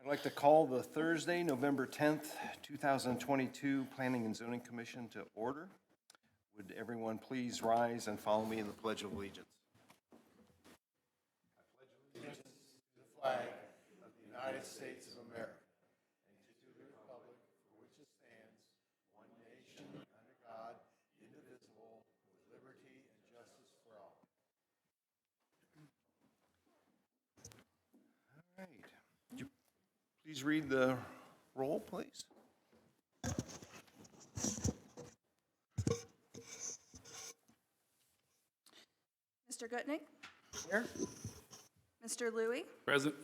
I'd like to call the Thursday, November 10th, 2022 Planning and Zoning Commission to order. Would everyone please rise and follow me in the Pledge of Allegiance? Flag of the United States of America and to the republic for which it stands, one nation, under God, indivisible, with liberty and justice for all. All right. Would you please read the roll, please? Mr. Gutnick? Here. Mr. Louie? Present.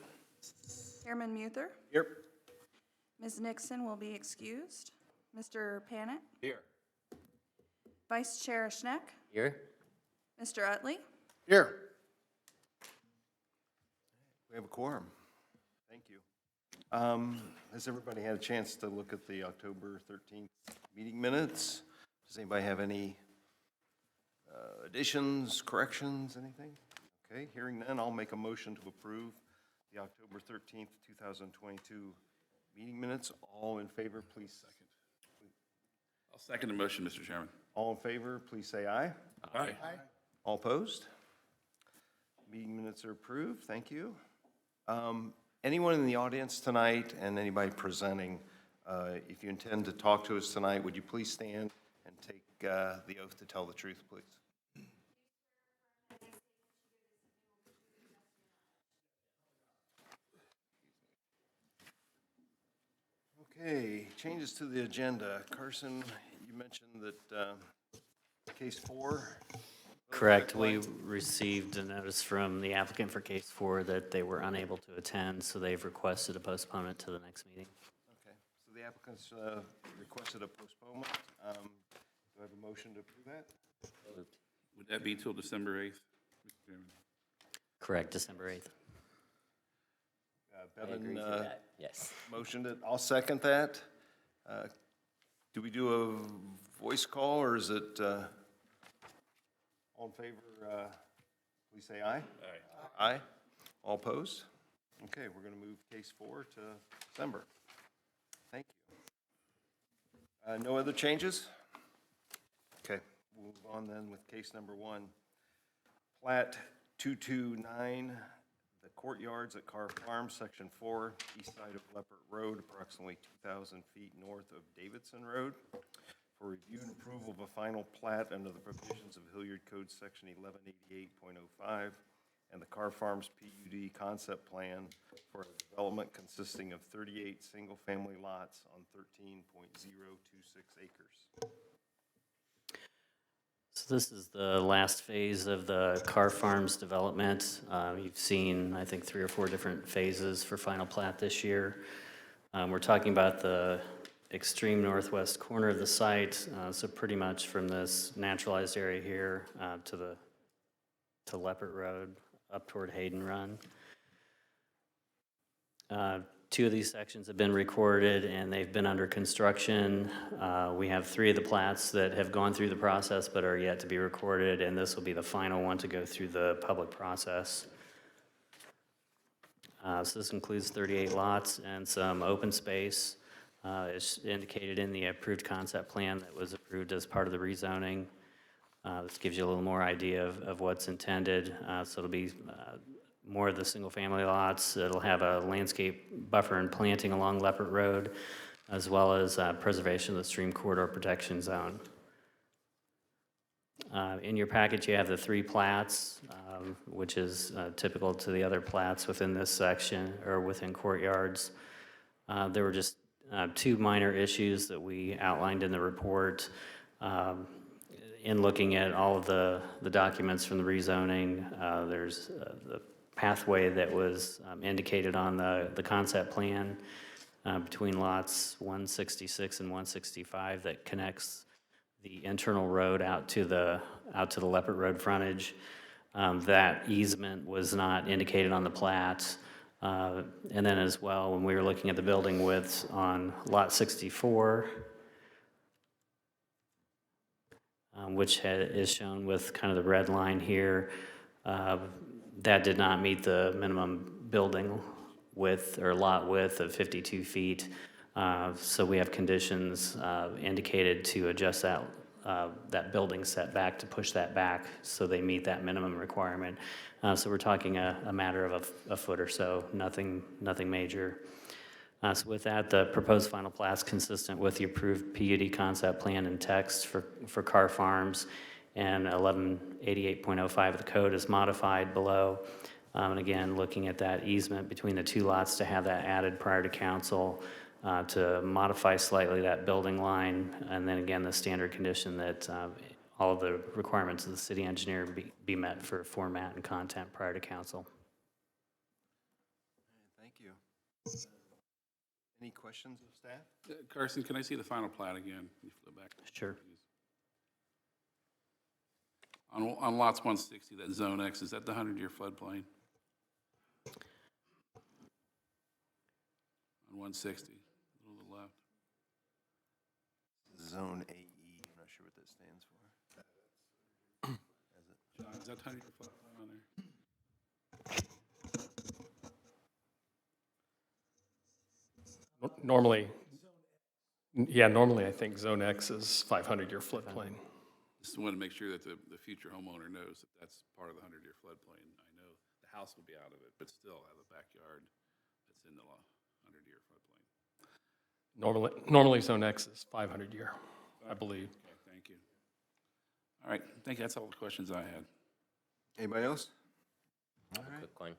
Chairman Muther? Here. Ms. Nixon will be excused. Mr. Panet? Here. Vice Chair Schneck? Here. Mr. Utley? Here. We have a quorum. Thank you. Has everybody had a chance to look at the October 13th meeting minutes? Does anybody have any additions, corrections, anything? Okay, hearing none, I'll make a motion to approve the October 13th, 2022 meeting minutes. All in favor, please second. I'll second the motion, Mr. Chairman. All in favor, please say aye. Aye. All opposed? Meeting minutes are approved. Thank you. Anyone in the audience tonight and anybody presenting, if you intend to talk to us tonight, would you please stand and take the oath to tell the truth, please? Okay, changes to the agenda. Carson, you mentioned that case 4. Correct. We received a notice from the applicant for case 4 that they were unable to attend, so they've requested a postponement to the next meeting. Okay, so the applicants requested a postponement. Do I have a motion to approve that? Would that be till December 8th, Mr. Chairman? Correct, December 8th. Bevan Yes. motioned it. I'll second that. Do we do a voice call, or is it all in favor? Please say aye. Aye. Aye. All opposed? Okay, we're going to move case 4 to December. Thank you. No other changes? Okay, we'll move on then with case number 1. Plat 229, the courtyards at Carr Farm, Section 4, east side of Leopard Road, approximately 2,000 feet north of Davidson Road, for review and approval of a final plat under the provisions of Hilliard Code Section 1188.05 and the Carr Farms PUD concept plan for a development consisting of 38 single-family lots on 13.026 acres. So this is the last phase of the Carr Farms development. You've seen, I think, 3 or 4 different phases for final plat this year. We're talking about the extreme northwest corner of the site, so pretty much from this naturalized area here to Leopard Road up toward Hayden Run. 2 of these sections have been recorded and they've been under construction. We have 3 of the plats that have gone through the process but are yet to be recorded, and this will be the final one to go through the public process. So this includes 38 lots and some open space. It's indicated in the approved concept plan that was approved as part of the rezoning. This gives you a little more idea of what's intended. So it'll be more of the single-family lots. It'll have a landscape buffer and planting along Leopard Road, as well as preservation of the stream corridor protection zone. In your package, you have the 3 plats, which is typical to the other plats within this section or within courtyards. There were just 2 minor issues that we outlined in the report. In looking at all of the documents from the rezoning, there's the pathway that was indicated on the concept plan between lots 166 and 165 that connects the internal road out to the Leopard Road frontage. That easement was not indicated on the plat. And then as well, when we were looking at the building widths on lot 64, which is shown with kind of the red line here, that did not meet the minimum building width or lot width of 52 feet. So we have conditions indicated to adjust that building setback to push that back so they meet that minimum requirement. So we're talking a matter of a foot or so, nothing major. So with that, the proposed final plat's consistent with the approved PUD concept plan and text for Carr Farms, and 1188.05 of the code is modified below. And again, looking at that easement between the two lots to have that added prior to council, to modify slightly that building line, and then again, the standard condition that all of the requirements of the city engineer be met for format and content prior to council. Thank you. Any questions of staff? Carson, can I see the final plat again? Can you flip back? Sure. Please? On lots 160, that Zone X, is that the 100-year floodplain? On 160, a little to the left. Zone AE, I'm not sure what that stands for. John, is that 100-year floodplain on there? Normally, normally I think Zone X is 500-year floodplain. Just want to make sure that the future homeowner knows that that's part of the 100-year floodplain. I know the house will be out of it, but still have a backyard that's in the 100-year floodplain. Normally Zone X is 500-year, I believe. Okay, thank you. All right, I think that's all the questions I had. Anybody else? All A right. quick one.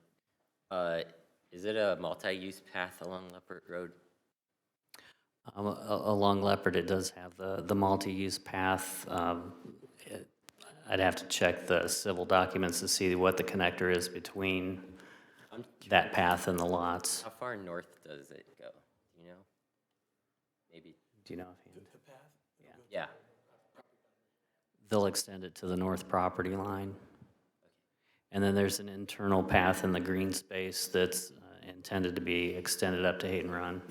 Is it a multi-use path along Leopard Road? Along Leopard, it does have the multi-use path. I'd have to check the civil documents to see what the connector is between that path and the lots. How far north does it go? Do you know? Maybe. Do you know offhand? Yeah. They'll extend it to the north property line. And then there's an internal path in the green space that's intended to be extended up to Hayden Run.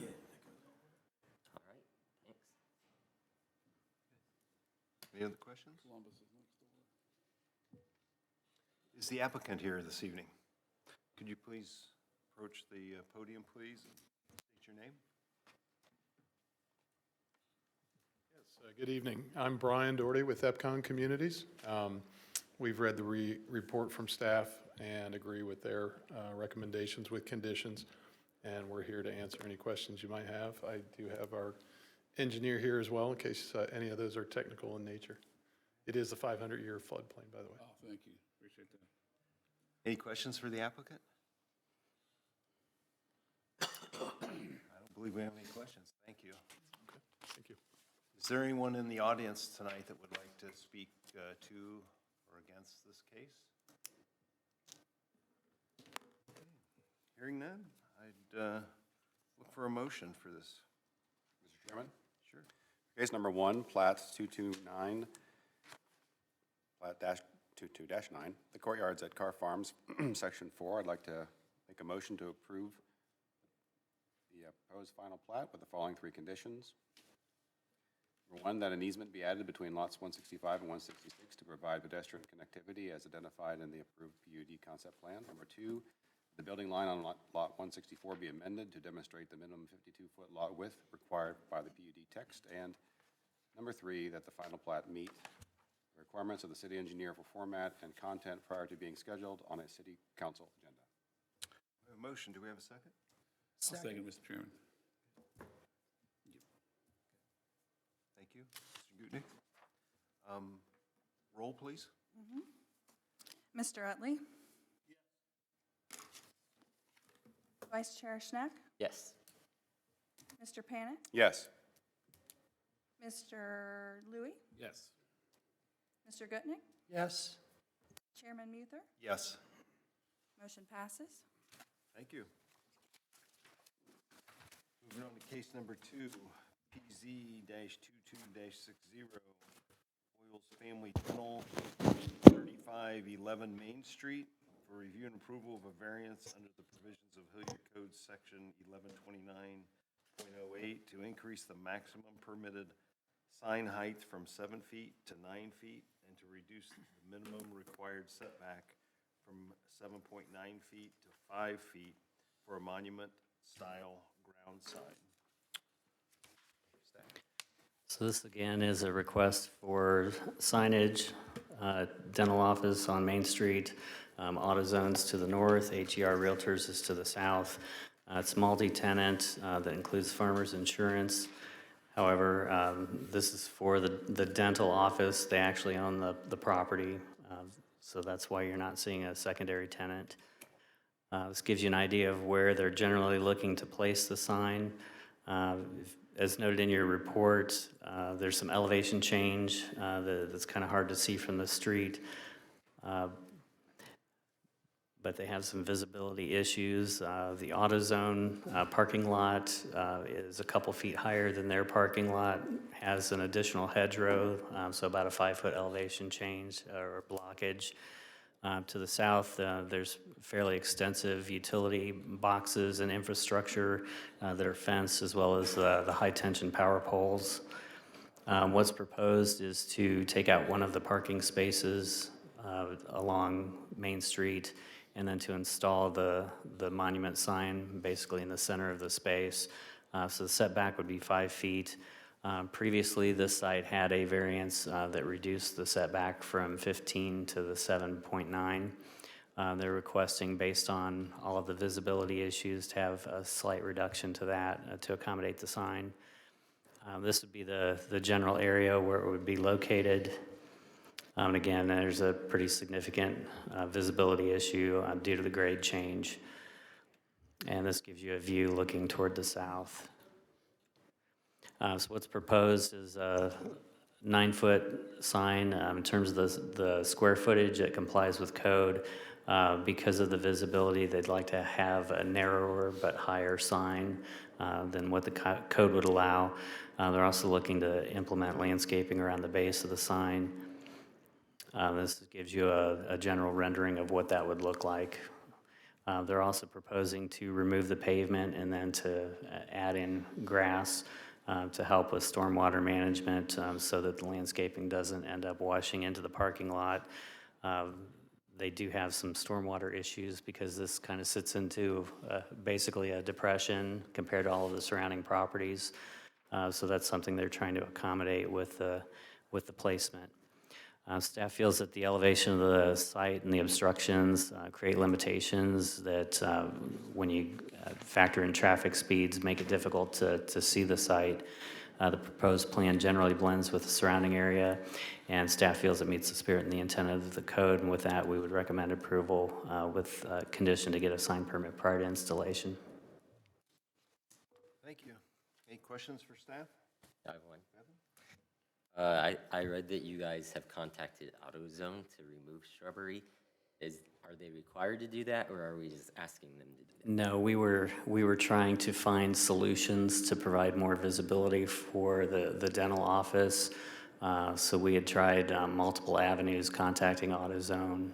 All right. Thanks. Any other questions? Is the applicant here this evening? Could you please approach the podium, please, and state your name? Yes, good evening. I'm Brian Doherty with Epcon Communities. We've read the report from staff and agree with their recommendations with conditions, and we're here to answer any questions you might have. I do have our engineer here as well in case any of those are technical in nature. It is a 500-year floodplain, by the way. Oh, thank you. Appreciate that. Any questions for the applicant? I don't believe we have any questions. Thank you. Okay, thank you. Is there anyone in the audience tonight that would like to speak to or against this case? Hearing none, I'd look for a motion for this. Mr. Chairman? Sure. Case number 1, Plat 229, Plat dash 22-9, the courtyards at Carr Farms, Section 4. I'd like to make a motion to approve the proposed final plat with the following 3 conditions. Number 1, that an easement be added between lots 165 and 166 to provide pedestrian connectivity as identified in the approved PUD concept plan. Number 2, the building line on lot 164 be amended to demonstrate the minimum 52-foot lot width required by the PUD text. And number 3, that the final plat meet the requirements of the city engineer for format and content prior to being scheduled on a city council agenda. We have a motion. Do we have a second? I'll second, Mr. Chairman. Thank you. Mr. Gutnick. Roll, please. Mr. Utley? Vice Chair Schneck? Yes. Mr. Panet? Yes. Mr. Louie? Yes. Mr. Gutnick? Yes. Chairman Muther? Yes. Motion passes. Thank you. Moving on to case number 2, PZ-22-60, Boyles Family Dental, 3511 Main Street, for review and approval of a variance under the provisions of Hilliard Code Section 1129.08 to increase the maximum permitted sign height from 7 feet to 9 feet and to reduce the minimum required setback from 7.9 feet to 5 feet for a monument-style ground sign. So this again is a request for signage, dental office on Main Street, AutoZone's to the north, HER Realtors is to the south. It's multi-tenant that includes Farmers Insurance. However, this is for the dental office. They actually own the property, so that's why you're not seeing a secondary tenant. This gives you an idea of where they're generally looking to place the sign. As noted in your report, there's some elevation change that's kind of hard to see from the street. But they have some visibility issues. The AutoZone parking lot is a couple feet higher than their parking lot, has an additional hedgerow, so about a 5-foot elevation change or blockage. To the south, there's fairly extensive utility boxes and infrastructure that are fenced, as well as the high-tension power poles. What's proposed is to take out one of the parking spaces along Main Street, and then to install the monument sign basically in the center of the space. So the setback would be 5 feet. Previously, this site had a variance that reduced the setback from 15 to the 7.9. They're requesting, based on all of the visibility issues, to have a slight reduction to that to accommodate the sign. This would be the general area where it would be located. And again, there's a pretty significant visibility issue due to the grade change. And this gives you a view looking toward the south. So what's proposed is a 9-foot sign. In terms of the square footage, it complies with code. Because of the visibility, they'd like to have a narrower but higher sign than what the code would allow. They're also looking to implement landscaping around the base of the sign. This gives you a general rendering of what that would look like. They're also proposing to remove the pavement and then to add in grass to help with stormwater management so that the landscaping doesn't end up washing into the parking lot. They do have some stormwater issues because this kind of sits into basically a depression compared to all of the surrounding properties. So that's something they're trying to accommodate with the placement. Staff feels that the elevation of the site and the obstructions create limitations that when you factor in traffic speeds make it difficult to see the site. The proposed plan generally blends with the surrounding area, and staff feels it meets the spirit and the intent of the code, and with that we would recommend approval with condition to get a sign permit prior to installation. Thank you. Any questions for staff? I have one. I read that you guys have contacted AutoZone to remove shrubbery. Are they required to do that, or are we just asking them to do that? No, we were trying to find solutions to provide more visibility for the dental office. So we had tried multiple avenues, contacting AutoZone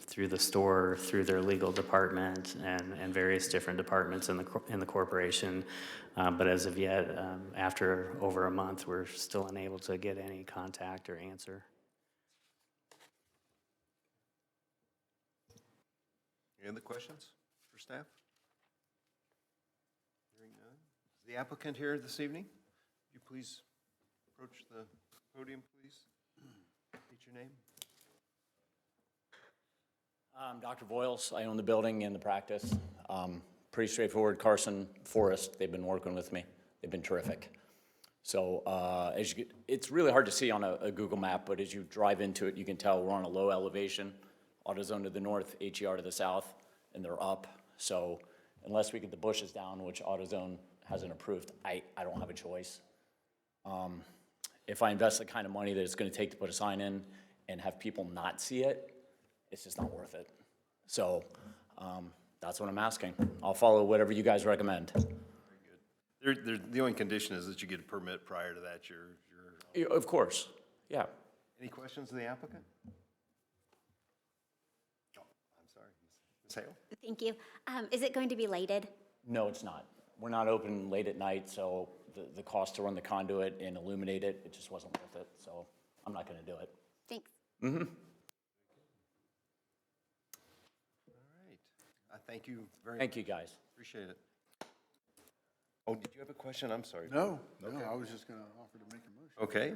through the store, through their legal department, and various different departments in the corporation. But as of yet, after over a month, we're still unable to get any contact or answer. Any other questions for staff? Hearing none. Is the applicant here this evening? Would you please approach the podium, please? State your name. I'm Dr. Voiles. I own the building and the practice. Pretty straightforward. Carson Forest, they've been working with me. They've been terrific. So it's really hard to see on a Google map, but as you drive into it, you can tell we're on a low elevation. AutoZone to the north, HER to the south, and they're up. So unless we get the bushes down, which AutoZone hasn't approved, I don't have a choice. If I invest the kind of money that it's going to take to put a sign in and have people not see it, it's just not worth it. So that's what I'm asking. I'll follow whatever you guys recommend. Very good. The only condition is that you get a permit prior to that. Of course, yeah. Any questions of the applicant? Oh, I'm sorry. Ms. Hale? Thank you. Is it going to be lighted? No, it's not. We're not open late at night, so the cost to run the conduit and illuminate it, it just wasn't worth it. So I'm not going to do it. Thanks. Mm-hmm. All right. Thank you very much. Thank you, guys. Appreciate it. Oh, did you have a question? I'm sorry. No, I was just going to offer to make a motion. Okay,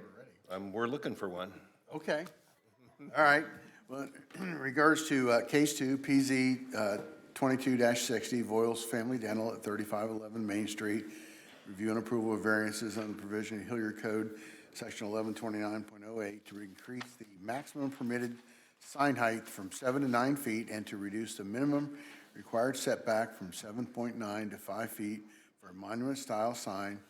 we're looking for one. Okay. All right. Well, in regards to Case 2, PZ 22-60, Voiles Family Dental at 3511 Main Street, review and approval of variances on the provision of Hilliard Code, Section 1129.08, to increase the maximum permitted sign height from 7 to 9 feet and to reduce the minimum required setback from 7.9 to 5 feet for a monument-style sign.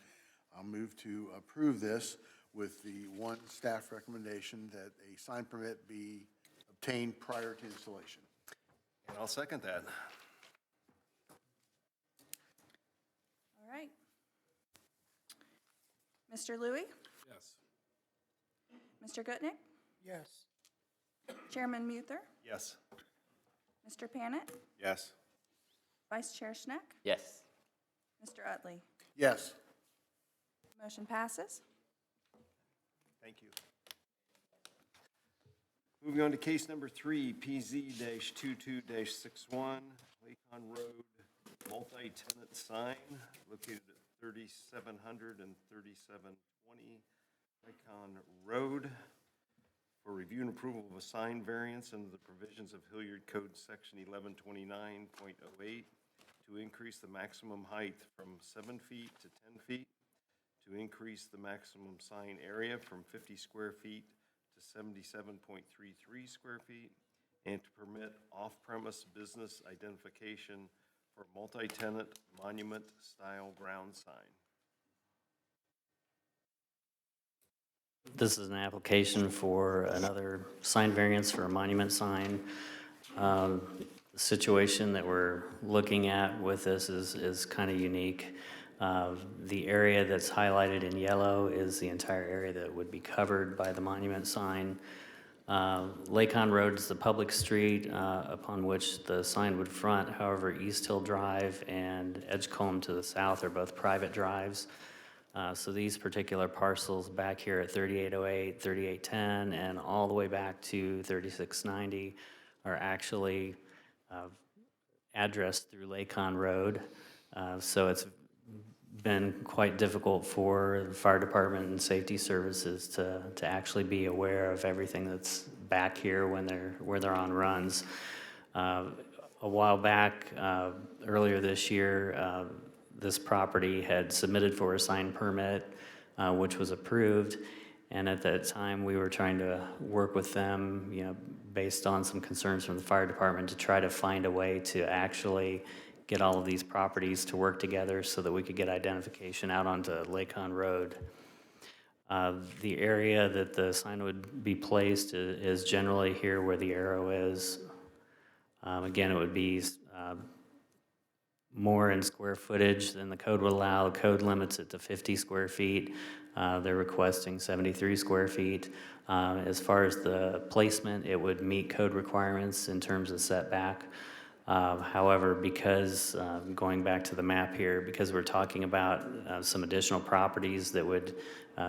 I'll move to approve this with the one staff recommendation that a sign permit be obtained prior to installation. And I'll second that. All right. Mr. Louie? Yes. Mr. Gutnick? Yes. Chairman Muther? Yes. Mr. Panet? Yes. Vice Chair Schneck? Yes. Mr. Utley? Yes. Motion passes. Thank you. Moving on to case number 3, PZ-22-61, Lakon Road, multi-tenant sign located at 3700 and 3720 Lakon Road for review and approval of a sign variance under the provisions of Hilliard Code Section 1129.08 to increase the maximum height from 7 feet to 10 feet, to increase the maximum sign area from 50 square feet to 77.33 square feet, and to permit off-premise business identification for multi-tenant monument-style ground sign. This is an application for another sign variance for a monument sign. The situation that we're looking at with this is kind of unique. The area that's highlighted in yellow is the entire area that would be covered by the monument sign. Lakon Road is the public street upon which the sign would front. However, East Hill Drive and Edgecombe to the south are both private drives. So these particular parcels back here at 3808, 3810, and all the way back to 3690 are actually addressed through Lakon Road. So it's been quite difficult for the fire department and safety services to actually be aware of everything that's back here when they're on runs. A while back, earlier this year, this property had submitted for a sign permit, which was approved. And at that time, we were trying to work with them, based on some concerns from the fire department, to try to find a way to actually get all of these properties to work together so that we could get identification out onto Lakon Road. The area that the sign would be placed is generally here where the arrow is. Again, it would be more in square footage than the code would allow. The code limits it to 50 square feet. They're requesting 73 square feet. As far as the placement, it would meet code requirements in terms of setback. However, because, going back to the map here, because we're talking about some additional properties that would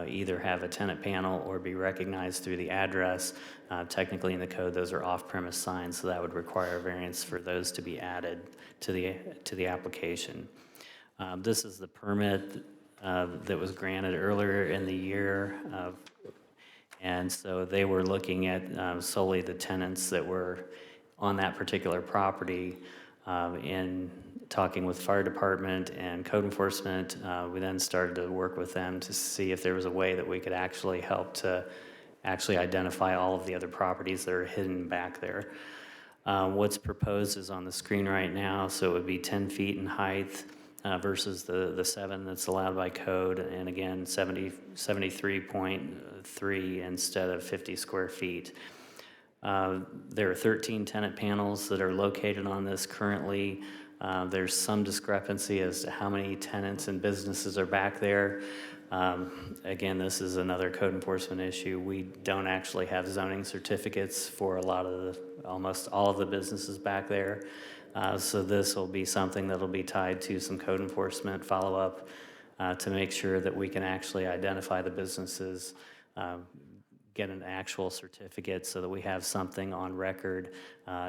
either have a tenant panel or be recognized through the address, technically in the code, those are off-premise signs, so that would require a variance for those to be added to the application. This is the permit that was granted earlier in the year, and so they were looking at solely the tenants that were on that particular property. In talking with fire department and code enforcement, we then started to work with them to see if there was a way that we could actually help to actually identify all of the other properties that are hidden back there. What's proposed is on the screen right now, so it would be 10 feet in height versus the 7 that's allowed by code, and again, 73.3 instead of 50 square feet. There are 13 tenant panels that are located on this currently. There's some discrepancy as to how many tenants and businesses are back there. Again, this is another code enforcement issue. We don't actually have zoning certificates for almost all of the businesses back there. So this will be something that'll be tied to some code enforcement follow-up to make sure that we can actually identify the businesses, get an actual certificate so that we have something on record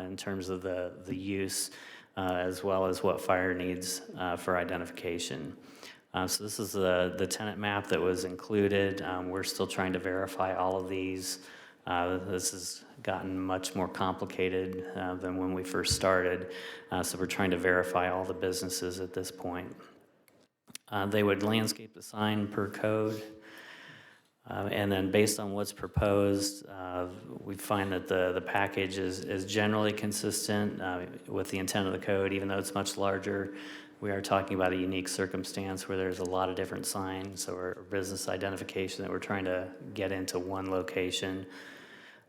in terms of the use. as well as what fire needs for identification. So this is the tenant map that was included. We're still trying to verify all of these. This has gotten much more complicated than when we first started, so we're trying to verify all the businesses at this point. They would landscape the sign per code, and then based on what's proposed, we find that the package is generally consistent with the intent of the code, even though it's much larger. We are talking about a unique circumstance where there's a lot of different signs or business identification that we're trying to get into one location.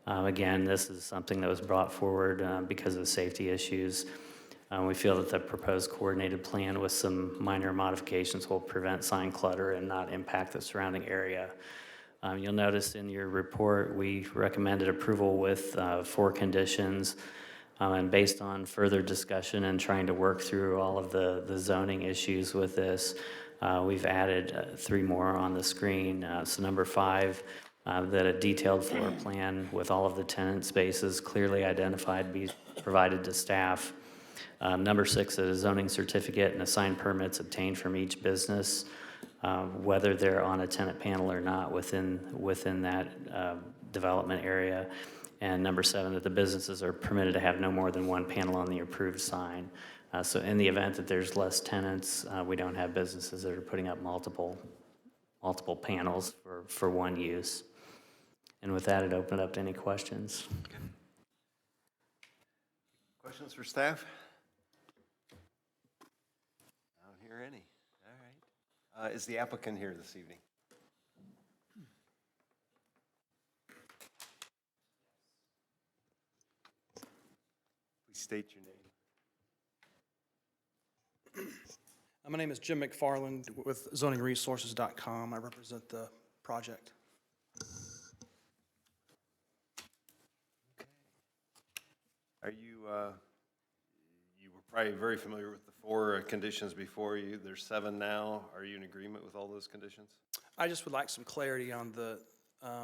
Again, this is something that was brought forward because of safety issues. We feel that the proposed coordinated plan with some minor modifications will prevent sign clutter and not impact the surrounding area. You'll notice in your report, we recommended approval with 4 conditions. And based on further discussion and trying to work through all of the zoning issues with this, we've added 3 more on the screen. So number 5, that a detailed floor plan with all of the tenant spaces clearly identified be provided to staff. Number 6, that a zoning certificate and a sign permits obtained from each business, whether they're on a tenant panel or not within that development area. And number 7, that the businesses are permitted to have no more than 1 panel on the approved sign. So in the event that there's less tenants, we don't have businesses that are putting up multiple panels for one use. And with that, I'd open it up to any questions. Questions for staff? I don't hear any. All right. Is the applicant here this evening? Please state your name. My name is Jim McFarland with zoningresources.com. I represent the project. Are you, you were probably very familiar with the 4 conditions before you. There's 7 now. Are you in agreement with all those conditions? I just would like some clarity on the, I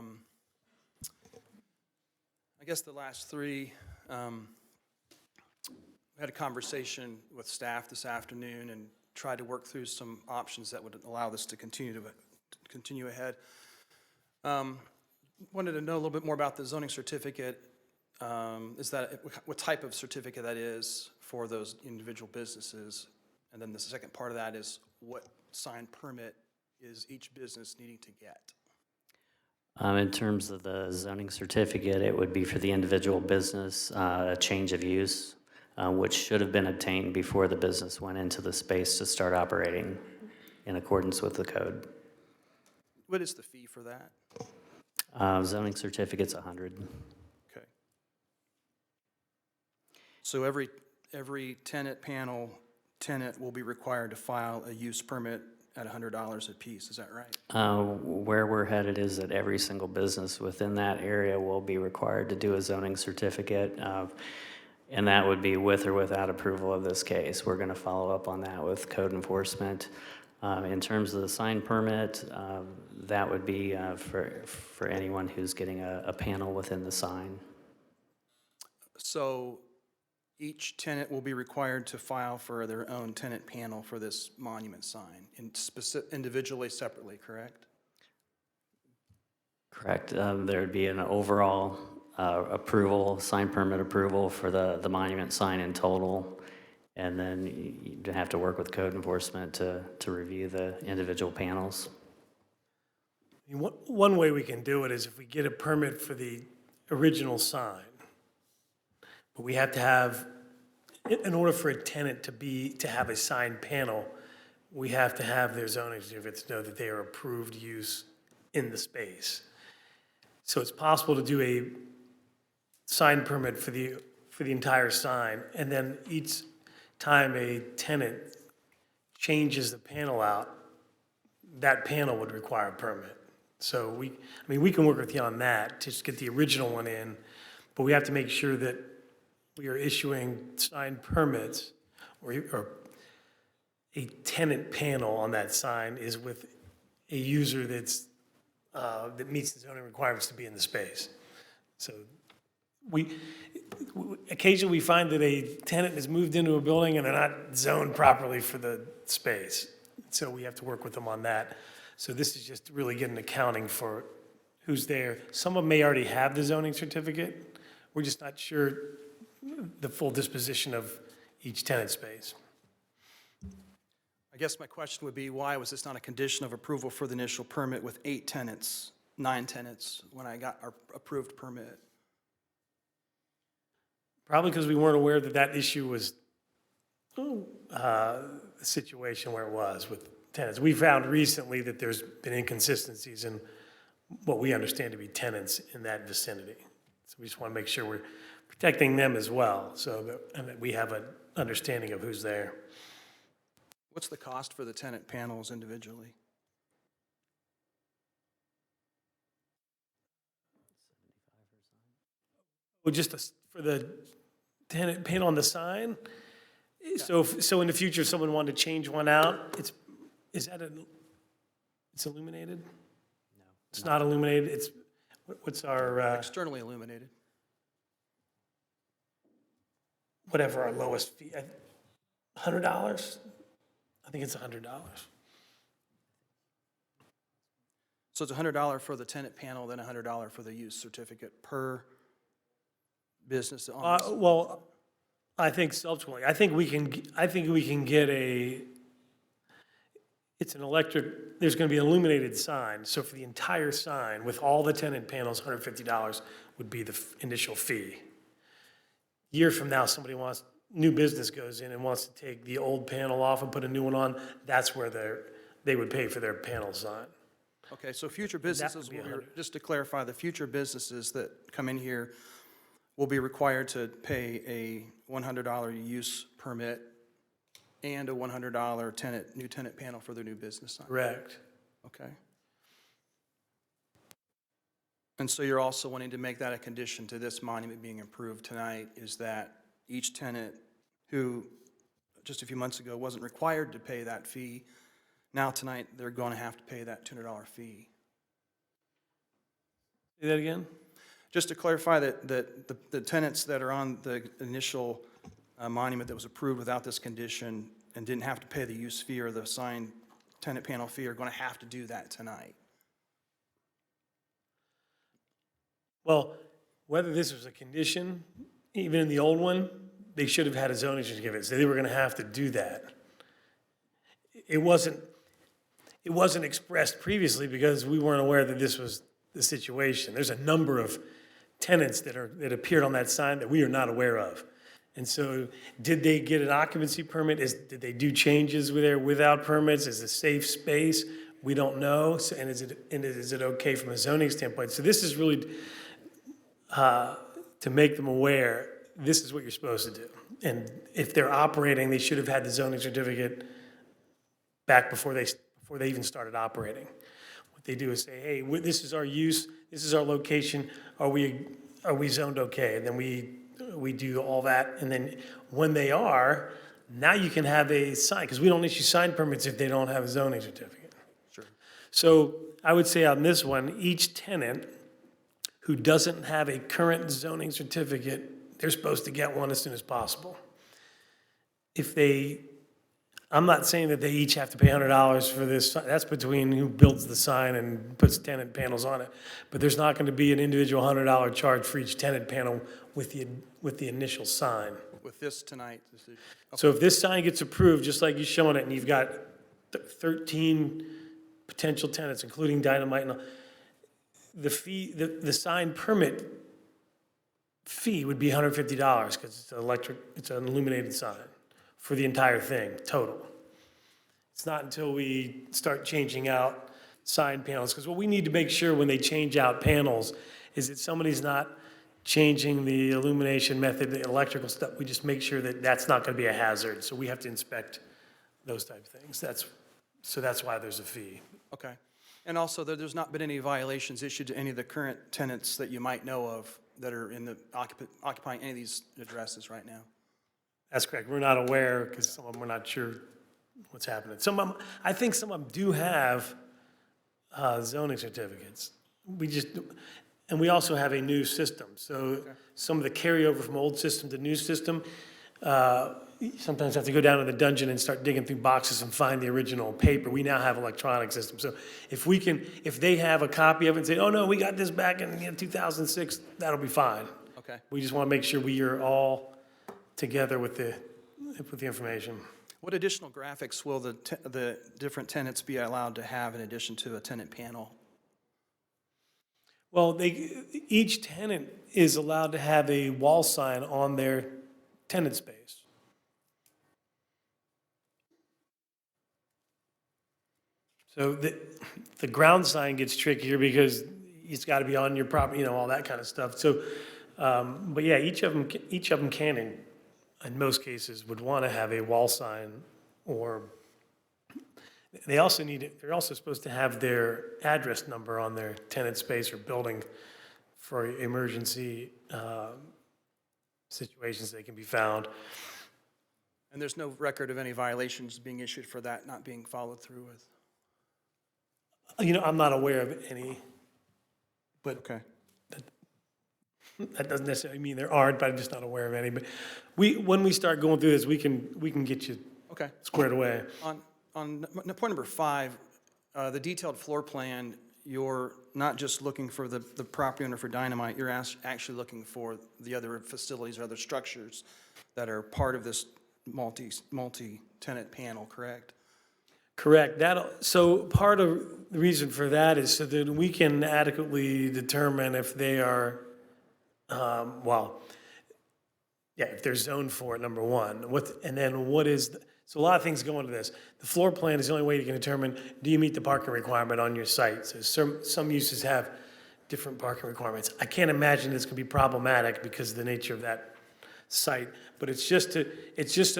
guess the last 3. We had a conversation with staff this afternoon and tried to work through some options that would allow this to continue ahead. Wanted to know a little bit more about the zoning certificate. Is that what type of certificate that is for those individual businesses? And then the second part of that is what sign permit is each business needing to get? In terms of the zoning certificate, it would be for the individual business, a change of use, which should have been obtained before the business went into the space to start operating in accordance with the code. What is the fee for that? Zoning certificate's $100. Okay. So every tenant will be required to file a use permit at $100 a piece, is that right? Where we're headed is that every single business within that area will be required to do a zoning certificate, and that would be with or without approval of this case. We're going to follow up on that with code enforcement. In terms of the sign permit, that would be for anyone who's getting a panel within the sign. So each tenant will be required to file for their own tenant panel for this monument sign, individually, separately, correct? Correct. There would be an overall approval, sign permit approval for the monument sign in total, and then you'd have to work with code enforcement to review the individual panels. I mean, one way we can do it is if we get a permit for the original sign, but we have to have, in order for a tenant to have a sign panel, we have to have their zoning certificates know that they are approved use in the space. So it's possible to do a sign permit for the entire sign, and then each time a tenant changes the panel out, that panel would require a permit. So we can work with you on that to just get the original one in, but we have to make sure that we are issuing sign permits or a tenant panel on that sign is with a user that meets the zoning requirements to be in the space. So occasionally we find that a tenant has moved into a building and they're not zoned properly for the space. So we have to work with them on that. So this is just really getting accounting for who's there. Some of them may already have the zoning certificate. We're just not sure the full disposition of each tenant space. I guess my question would be, why was this not a condition of approval for the initial permit with 8 tenants, 9 tenants, when I got our approved permit? Probably because we weren't aware that that issue was a situation where it was with tenants. We found recently that there's been inconsistencies in what we understand to be tenants in that vicinity. So we just want to make sure we're protecting them as well, so that, and that we have an understanding of who's there. What's the cost for the tenant panels individually? Well, just for the tenant panel on the sign? So, so in the future, if someone wanted to change one out, it's illuminated? No. It's not illuminated, it's, what's our, Externally illuminated. whatever our lowest fee, $100? I think it's $100. So it's $100 for the tenant panel, then $100 for the use certificate per business on this? Well, I think subsequently, I think we can get it's an electric, there's gonna be an illuminated sign, so for the entire sign, with all the tenant panels, $150 would be the initial fee. Year from now, new business goes in and wants to take the old panel off and put a new one on, that's where they would pay for their panel sign. Okay, so future businesses, be will be, 100. just to clarify, the future businesses that come in here will be required to pay a $100 use permit and a $100 new tenant panel for their new business sign? Correct. Okay. And so you're also wanting to make that a condition to this monument being approved tonight, is that each tenant who just a few months ago wasn't required to pay that fee, now tonight they're going to have to pay that $200 fee. Say that again? Just to clarify that the tenants that are on the initial monument that was approved without this condition and didn't have to pay the use fee or the signed tenant panel fee are going to have to do that tonight. Well, whether this was a condition, even in the old one, they should have had a zoning certificate, so they were gonna have to do that. It wasn't expressed previously because we weren't aware that this was the situation. There's a number of tenants that appeared on that sign that we are not aware of. And so, did they get an occupancy permit? Did they do changes there without permits? Is it a safe space? We don't know. So, and is it okay from a zoning standpoint? So this is really to make them aware, this is what you're supposed to do. And if they're operating, they should have had the zoning certificate back before they even started operating. What they do is say, hey, this is our use, this is our location, are we zoned okay? And then we do all that, and then when they are, now you can have a sign, because we don't issue sign permits if they don't have a zoning certificate. Sure. So I would say on this one, each tenant who doesn't have a current zoning certificate, they're supposed to get one as soon as possible. I'm not saying that they each have to pay $100 for this, that's between who builds the sign and puts tenant panels on it. But there's not gonna be an individual $100 charge for each tenant panel with the initial sign. With this tonight decision. So if this sign gets approved, just like you're showing it, and you've got 13 potential tenants, including Dynamite, and all, the fee, the sign permit fee would be $150 because it's an illuminated sign for the entire thing, total. It's not until we start changing out sign panels, because what we need to make sure when they change out panels is that somebody's not changing the illumination method, the electrical stuff. We just make sure that that's not going to be a hazard. So we have to inspect those type of things. That's why there's a fee. Okay. And also, there's not been any violations issued to any of the current tenants that you might know of that are occupying any of these addresses right now? That's correct. We're not aware because some of them we're not sure what's happening. Some of them, I think some of them do have zoning certificates. And we also have a new system. So some of the carryover from old system to new system, sometimes have to go down to the dungeon and start digging through boxes and find the original paper. We now have electronic systems. So if they have a copy of it and say, oh no, we got this back in 2006, that'll be fine. Okay. We just want to make sure we are all together with the information. What additional graphics will the different tenants be allowed to have in addition to a tenant panel? Well, each tenant is allowed to have a wall sign on their tenant space. So the ground sign gets trickier because it's got to be on your property, all that kind of stuff. So, but yeah, each of them can, in most cases, would want to have a wall sign, or they're also supposed to have their address number on their tenant space or building for emergency situations they can be found. And there's no record of any violations being issued for that not being followed through with? I'm not aware of any, but Okay. that doesn't necessarily mean there aren't, but I'm just not aware of any. But when we start going through this, we can get you Okay. squared away. On point number 5, the detailed floor plan, you're not just looking for the property owner for dynamite, you're actually looking for the other facilities or other structures that are part of this multi-tenant panel, correct? Correct. So part of the reason for that is so that we can adequately determine if they are, if they're zoned for it, number one. So a lot of things go into this. The floor plan is the only way you can determine, do you meet the parking requirement on your site? So some uses have different parking requirements. I can't imagine this can be problematic because of the nature of that site, but it's just so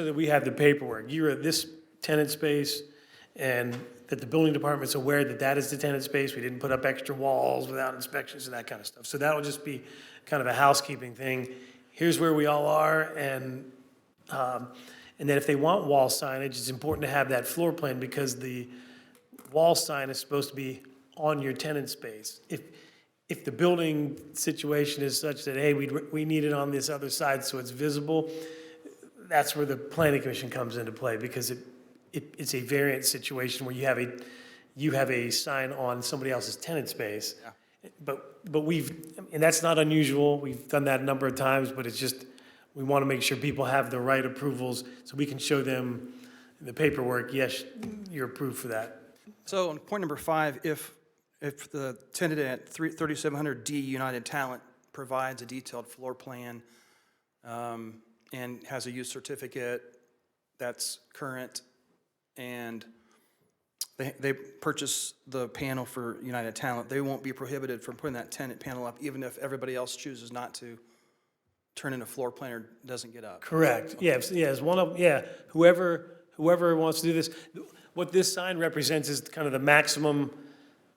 that we have the paperwork. You're at this tenant space, and that the building department's aware that that is the tenant space. We didn't put up extra walls without inspections and that kind of stuff. So that'll just be kind of a housekeeping thing. Here's where we all are, and then if they want wall signage, it's important to have that floor plan because the wall sign is supposed to be on your tenant space. If the building situation is such that, hey, we need it on this other side so it's visible, that's where the planning commission comes into play, because it's a variant situation where you have a sign on somebody else's tenant space. Yeah. But and that's not unusual. We've done that a number of times, but it's just, we want to make sure people have the right approvals so we can show them the paperwork, yes, you're approved for that. So on point number 5, if the tenant at 3700D United Talent provides a detailed floor plan and has a use certificate that's current, and they purchase the panel for United Talent, they won't be prohibited from putting that tenant panel up, even if everybody else chooses not to turn in a floor plan or doesn't get up. Correct. Yes, whoever wants to do this. What this sign represents is kind of the maximum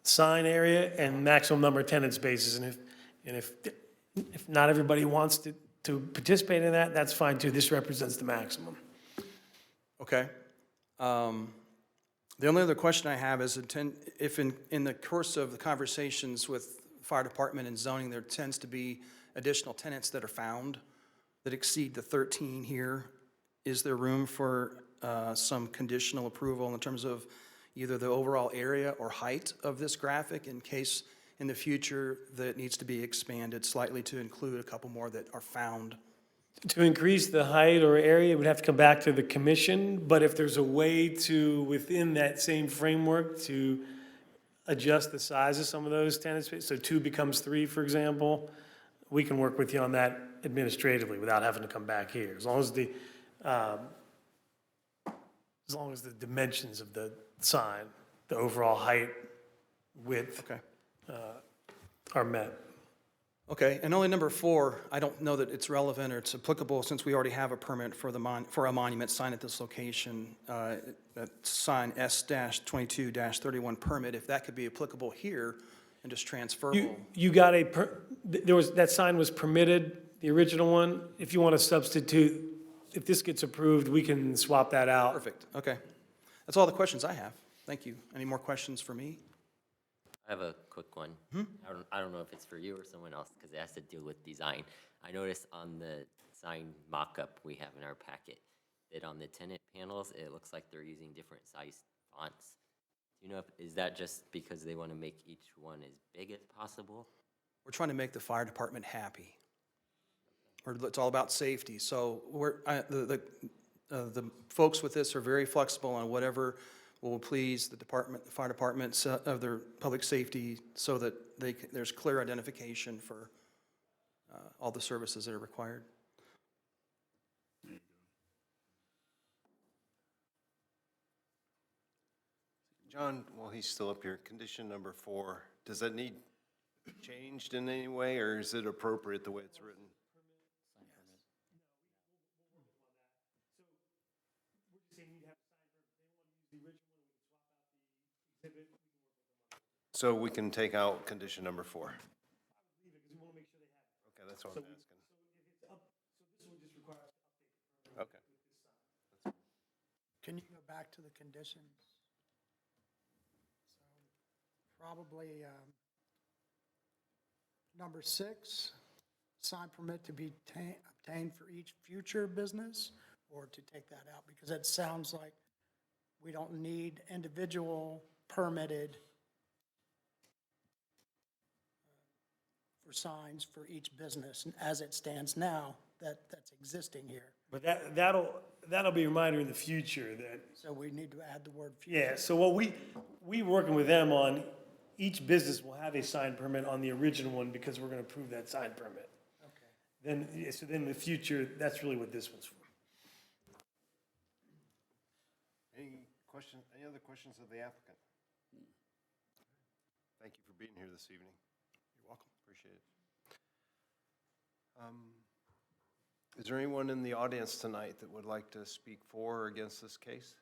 sign area and maximum number of tenant spaces. And if not everybody wants to participate in that, that's fine too. This represents the maximum. Okay. The only other question I have is if in the course of the conversations with fire department and zoning, there tends to be additional tenants that are found that exceed the 13 here, is there room for some conditional approval in terms of either the overall area or height of this graphic in case in the future that it needs to be expanded slightly to include a couple more that are found? To increase the height or area, we'd have to come back to the commission, but if there's a way to, within that same framework, to adjust the size of some of those tenant spaces, so 2 becomes 3, for example, we can work with you on that administratively without having to come back here, as long as the dimensions of the sign, the overall height, width, Okay. are met. Okay, and only number 4, I don't know that it's relevant or it's applicable since we already have a permit for for a monument sign at this location, that sign S-22-31 permit, if that could be applicable here and just transferable. You got that sign was permitted, the original one. If you want to substitute, if this gets approved, we can swap that out. Perfect, okay. That's all the questions I have. Thank you. Any more questions for me? I have a quick one. I don't know if it's for you or someone else, because it has to deal with design. I noticed on the sign mock-up we have in our packet, that on the tenant panels, it looks like they're using different sized fonts. Do you know is that just because they want to make each one as big as possible? We're trying to make the fire department happy. It's all about safety, so the folks with this are very flexible on whatever will please the department, the fire departments of their public safety, so that there's clear identification for all the services that are required. John, while he's still up here, condition number 4, does that need changed in any way, or is it appropriate the way it's written? So we can take out condition number 4? Okay, that's what I'm asking. Okay. Can you go back to the conditions? So probably number 6, sign permit to be obtained for each future business, or to take that out? Because it sounds like we don't need individual permitted for signs for each business, and as it stands now, that's existing here. But that'll be a reminder in the future that, So we need to add the word future. yeah, so what we working with them on, each business will have a sign permit on the original one because we're gonna approve that sign permit. Okay. Then, yeah, so then in the future, that's really what this one's for. Any other questions of the applicant? Thank you for being here this evening. You're welcome. Appreciate it. Is there anyone in the audience tonight that would like to speak for or against this case?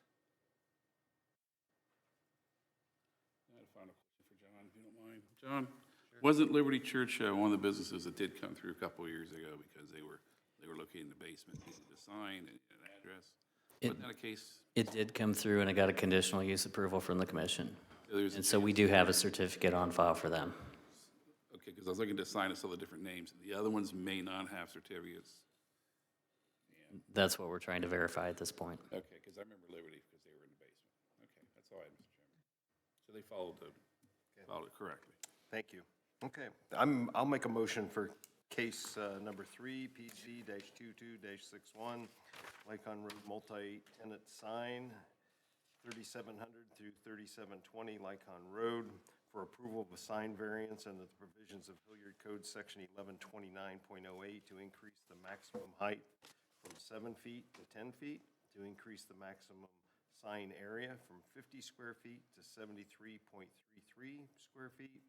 I had a final question for John, if you don't mind. John, wasn't Liberty Church one of the businesses that did come through a couple of years ago because they were located in the basement, needed a sign and an address? Wasn't that a case? It did come through, and it got a conditional use approval from the commission. There's a And so we do have a certificate on file for them. Okay, because I was looking to sign us all the different names. The other ones may not have certificates. That's what we're trying to verify at this point. Okay, because I remember Liberty because they were in the basement. Okay, that's all I had, Mr. Chairman. So they followed it correctly. Thank you. Okay, I'll make a motion for case number 3, PZ-22-61, Lycon Road multi-tenant sign, 3700 through 3720 Lycon Road, for approval of a sign variance under the provisions of Hilliard Code Section 1129.08 to increase the maximum height from 7 feet to 10 feet, to increase the maximum sign area from 50 square feet to 73.33 square feet,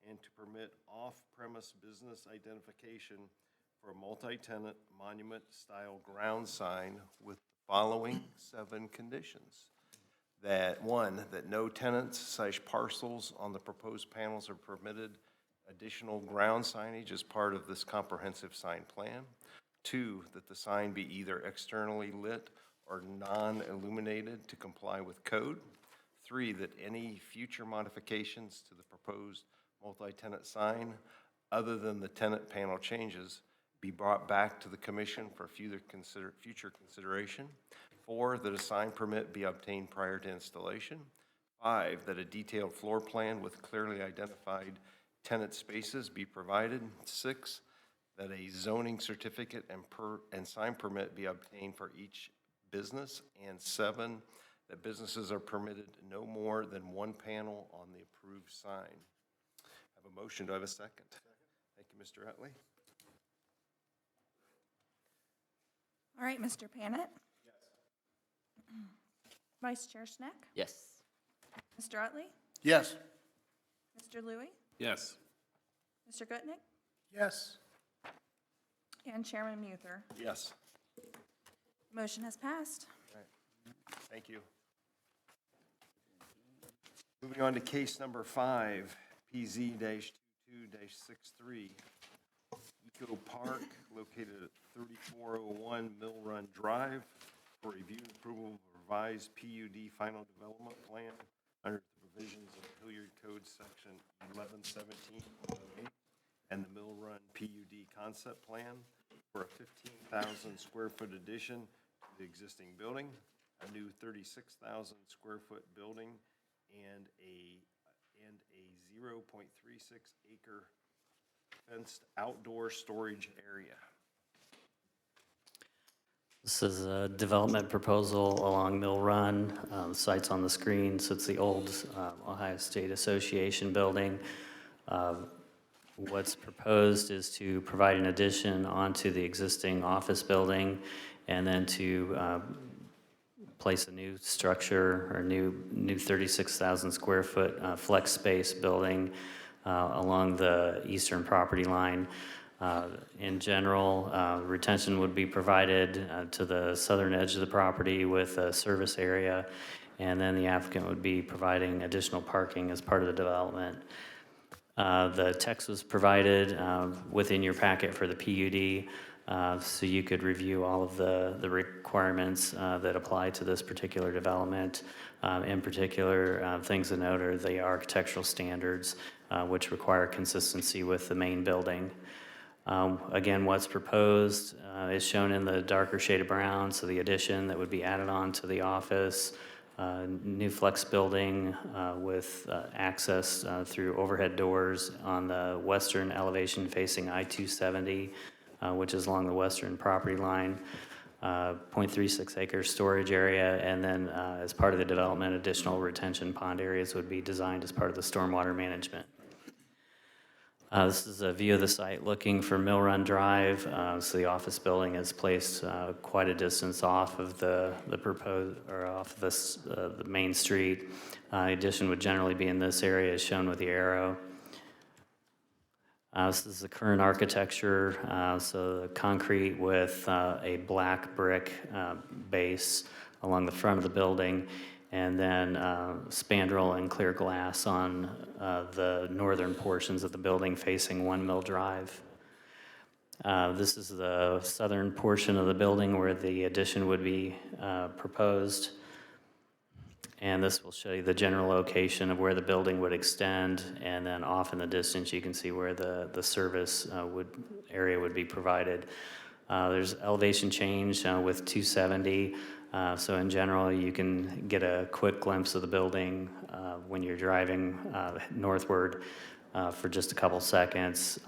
and to permit off-premise business identification for a multi-tenant monument-style ground sign with the following 7 conditions. That 1, that no tenants/parcels on the proposed panels are permitted additional ground signage as part of this comprehensive sign plan. 2, that the sign be either externally lit or non-illuminated to comply with code. 3, that any future modifications to the proposed multi-tenant sign, other than the tenant panel changes, be brought back to the commission for future consideration. 4, that a sign permit be obtained prior to installation. 5, that a detailed floor plan with clearly identified tenant spaces be provided. 6, that a zoning certificate and sign permit be obtained for each business. And 7, that businesses are permitted no more than 1 panel on the approved sign. I have a motion. Do I have a second? Thank you, Mr. Utley. All right, Mr. Panet? Yes. Vice Chair Schneck? Yes. Mr. Utley? Yes. Mr. Louie? Yes. Mr. Gutnick? Yes. And Chairman Muther. Yes. Motion has passed. Thank you. Moving on to case number 5, PZ-22-63, Eco Park, located at 3401 Mill Run Drive, for review and approval of a revised PUD final development plan under the provisions of Hilliard Code Section 11/17/08, and the Mill Run PUD concept plan for a 15,000 square foot addition to the existing building, a new 36,000 square foot building, and a 0.36 acre fenced outdoor storage area. This is a development proposal along Mill Run. The site's on the screen, so it's the old Ohio State Association building. What's proposed is to provide an addition onto the existing office building and then to place a new structure or new 36,000 square foot flex space building along the eastern property line. In general, retention would be provided to the southern edge of the property with a service area, and then the applicant would be providing additional parking as part of the development. The text was provided within your packet for the PUD, so you could review all of the requirements that apply to this particular development. In particular, things to note are the architectural standards, which require consistency with the main building. Again, what's proposed is shown in the darker shade of brown, so the addition that would be added on to the office, new flex building with access through overhead doors on the western elevation facing I-270, which is along the western property line, 0.36 acre storage area, and then as part of the development, additional retention pond areas would be designed as part of the stormwater management. This is a view of the site looking for Mill Run Drive. So the office building is placed quite a distance off of the proposed, or off this, the main street. Addition would generally be in this area as shown with the arrow. This is the current architecture, so the concrete with a black brick base along the front of the building, and then spandrel and clear glass on the northern portions of the building facing 1 Mill Drive. This is the southern portion of the building where the addition would be proposed. And this will show you the general location of where the building would extend, and then off in the distance you can see where the service area would be provided. There's elevation change with 270, so in general you can get a quick glimpse of the building when you're driving northward for just a couple seconds,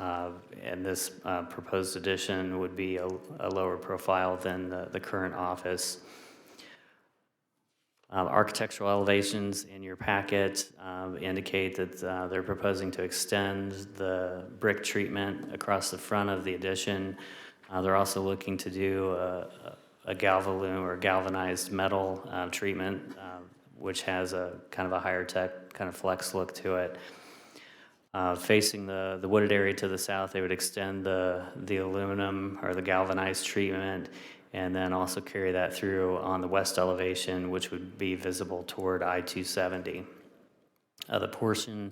and this proposed addition would be a lower profile than the current office. Architectural elevations in your packet indicate that they're proposing to extend the brick treatment across the front of the addition. They're also looking to do a galvalume or galvanized metal treatment, which has a kind of a higher tech kind of flex look to it. Facing the wooded area to the south, they would extend the aluminum or the galvanized treatment, and then also carry that through on the west elevation, which would be visible toward I-270. The portion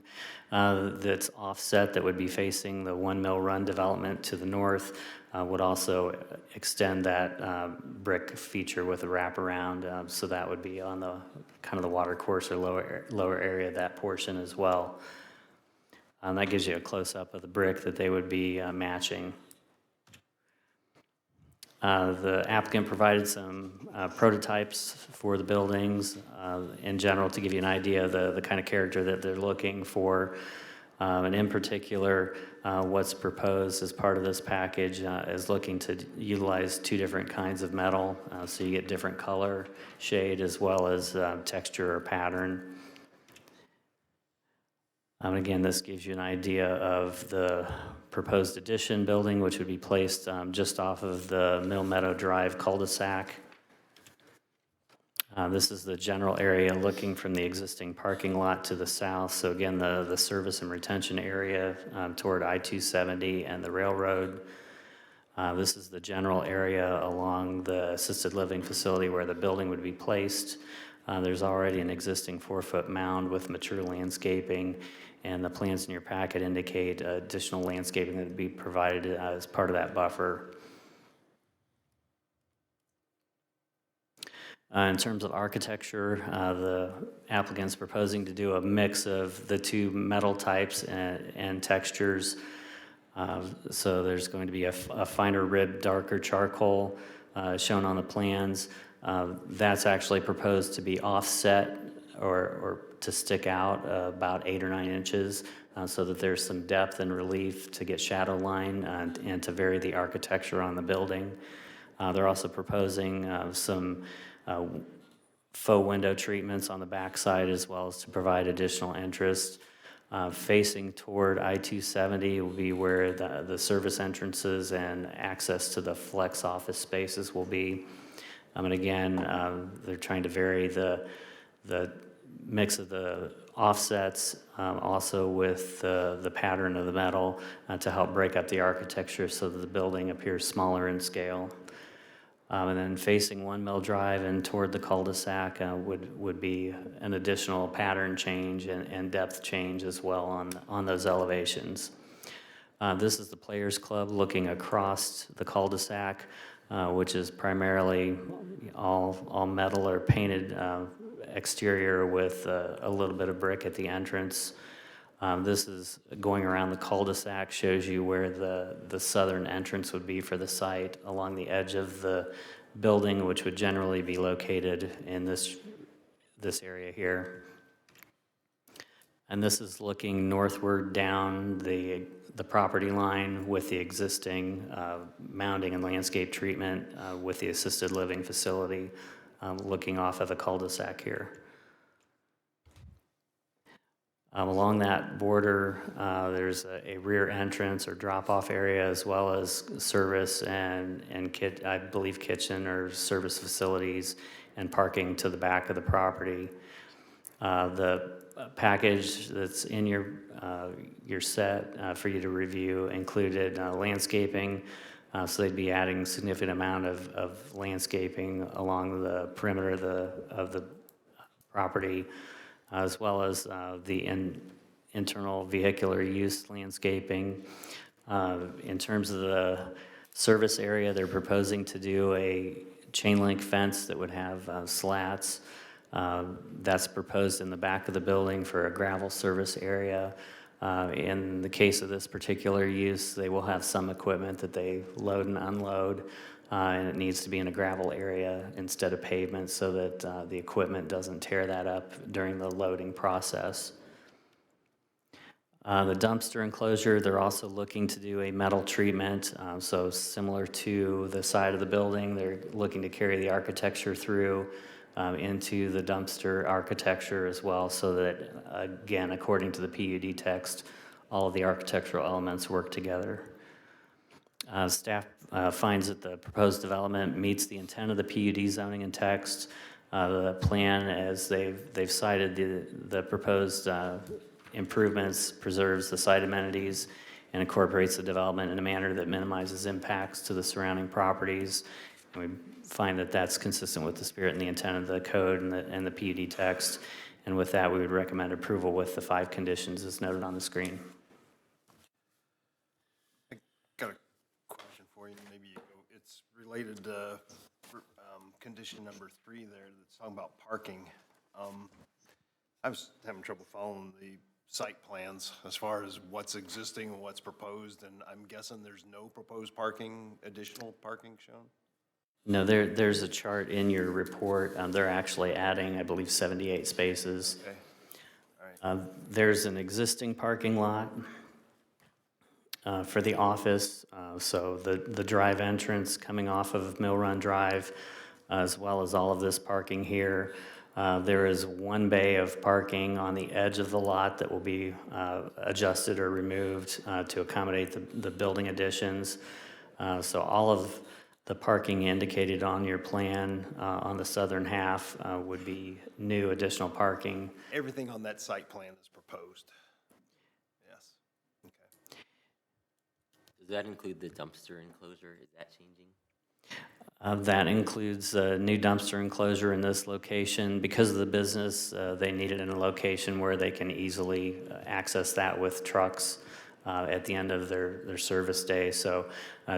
that's offset that would be facing the 1 Mill Run development to the north would also extend that brick feature with a wraparound, so that would be on the kind of the water course or lower area of that portion as well. That gives you a close-up of the brick that they would be matching. The applicant provided some prototypes for the buildings in general to give you an idea of the kind of character that they're looking for. And in particular, what's proposed as part of this package is looking to utilize 2 different kinds of metal, so you get different color, shade, as well as texture or pattern. Again, this gives you an idea of the proposed addition building, which would be placed just off of the Mill Meadow Drive cul-de-sac. This is the general area looking from the existing parking lot to the south. So again, the service and retention area toward I-270 and the railroad. This is the general area along the assisted living facility where the building would be placed. There's already an existing 4-foot mound with mature landscaping, and the plans in your packet indicate additional landscaping that would be provided as part of that buffer. In terms of architecture, the applicant's proposing to do a mix of the two metal types and textures. So there's going to be a finer rib, darker charcoal shown on the plans. That's actually proposed to be offset or to stick out about 8 or 9 inches so that there's some depth and relief to get shadow line and to vary the architecture on the building. They're also proposing some faux window treatments on the backside as well as to provide additional interest. Facing toward I-270 will be where the service entrances and access to the flex office spaces will be. And again, they're trying to vary the mix of the offsets also with the pattern of the metal to help break up the architecture so that the building appears smaller in scale. And then facing One Mill Drive and toward the cul-de-sac would be an additional pattern change and depth change as well on those elevations. This is the Players Club looking across the cul-de-sac, which is primarily all metal or painted exterior with a little bit of brick at the entrance. This is going around the cul-de-sac, shows you where the southern entrance would be for the site along the edge of the building, which would generally be located in this area here. And this is looking northward down the property line with the existing mounding and landscape treatment with the assisted living facility looking off of the cul-de-sac here. Along that border, there's a rear entrance or drop-off area as well as service and I believe kitchen or service facilities and parking to the back of the property. The package that's in your set for you to review included landscaping, so they'd be adding significant amount of landscaping along the perimeter of the property, as well as the internal vehicular use landscaping. In terms of the service area, they're proposing to do a chain link fence that would have slats. That's proposed in the back of the building for a gravel service area. In the case of this particular use, they will have some equipment that they load and unload, and it needs to be in a gravel area instead of pavement so that the equipment doesn't tear that up during the loading process. The dumpster enclosure, they're also looking to do a metal treatment, so similar to the side of the building, they're looking to carry the architecture through into the dumpster architecture as well, so that, again, according to the PUD text, all of the architectural elements work together. Staff finds that the proposed development meets the intent of the PUD zoning and text. The plan, as they've cited, the proposed improvements preserves the site amenities and incorporates the development in a manner that minimizes impacts to the surrounding properties. And we find that that's consistent with the spirit and the intent of the code and the PUD text. And with that, we would recommend approval with the 5 conditions as noted on the screen. I got a question for you. Maybe it's related to condition number 3 there that's talking about parking. I was having trouble following the site plans as far as what's existing and what's proposed, and I'm guessing there's no proposed parking, additional parking shown? No, there's a chart in your report. They're actually adding, I believe, 78 spaces. Okay. All right. There's an existing parking lot for the office, so the drive entrance coming off of Mill Run Drive, as well as all of this parking here. There is one bay of parking on the edge of the lot that will be adjusted or removed to accommodate the building additions. So all of the parking indicated on your plan on the southern half would be new additional parking. Everything on that site plan is proposed? Yes. Okay. Does that include the dumpster enclosure? Is that changing? That includes a new dumpster enclosure in this location. Because of the business, they need it in a location where they can easily access that with trucks at the end of their service day. So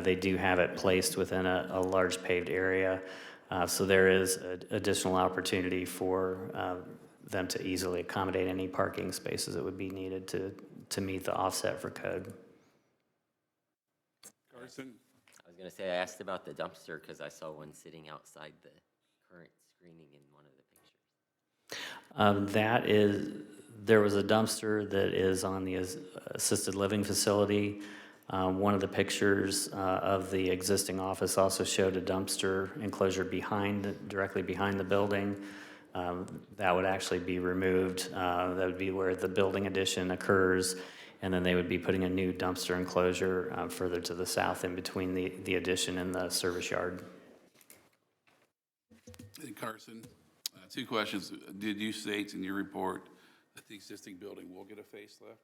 they do have it placed within a large paved area. So there is additional opportunity for them to easily accommodate any parking spaces that would be needed to meet the offset for code. Carson? I was gonna say, I asked about the dumpster because I saw one sitting outside the current screening in one of the pictures. There was a dumpster that is on the assisted living facility. One of the pictures of the existing office also showed a dumpster enclosure directly behind the building. That would actually be removed. That would be where the building addition occurs, and then they would be putting a new dumpster enclosure further to the south in between the addition and the service yard. Hey, Carson, two questions. Did you state in your report that the existing building will get a facelift?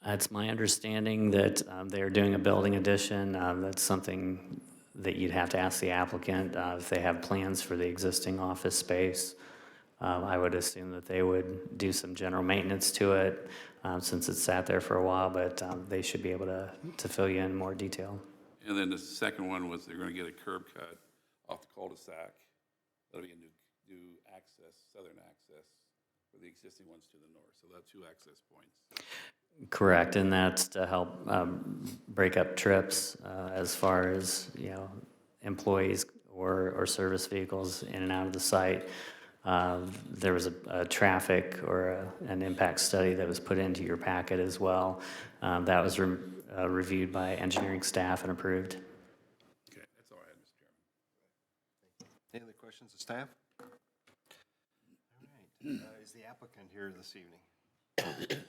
It's my understanding that they're doing a building addition. That's something that you'd have to ask the applicant if they have plans for the existing office space. I would assume that they would do some general maintenance to it since it's sat there for a while, but they should be able to fill you in more detail. And then the second one was they're going to get a curb cut off the cul-de-sac. That'll be a new access, southern access for the existing ones to the north. So that's 2 access points. Correct, and that's to help break up trips as far as, employees or service vehicles in and out of the site. There was a traffic or an impact study that was put into your packet as well. That was reviewed by engineering staff and approved. Okay, that's all I had, Mr. Chairman. Any other questions of staff? All right. Is the applicant here this evening? Good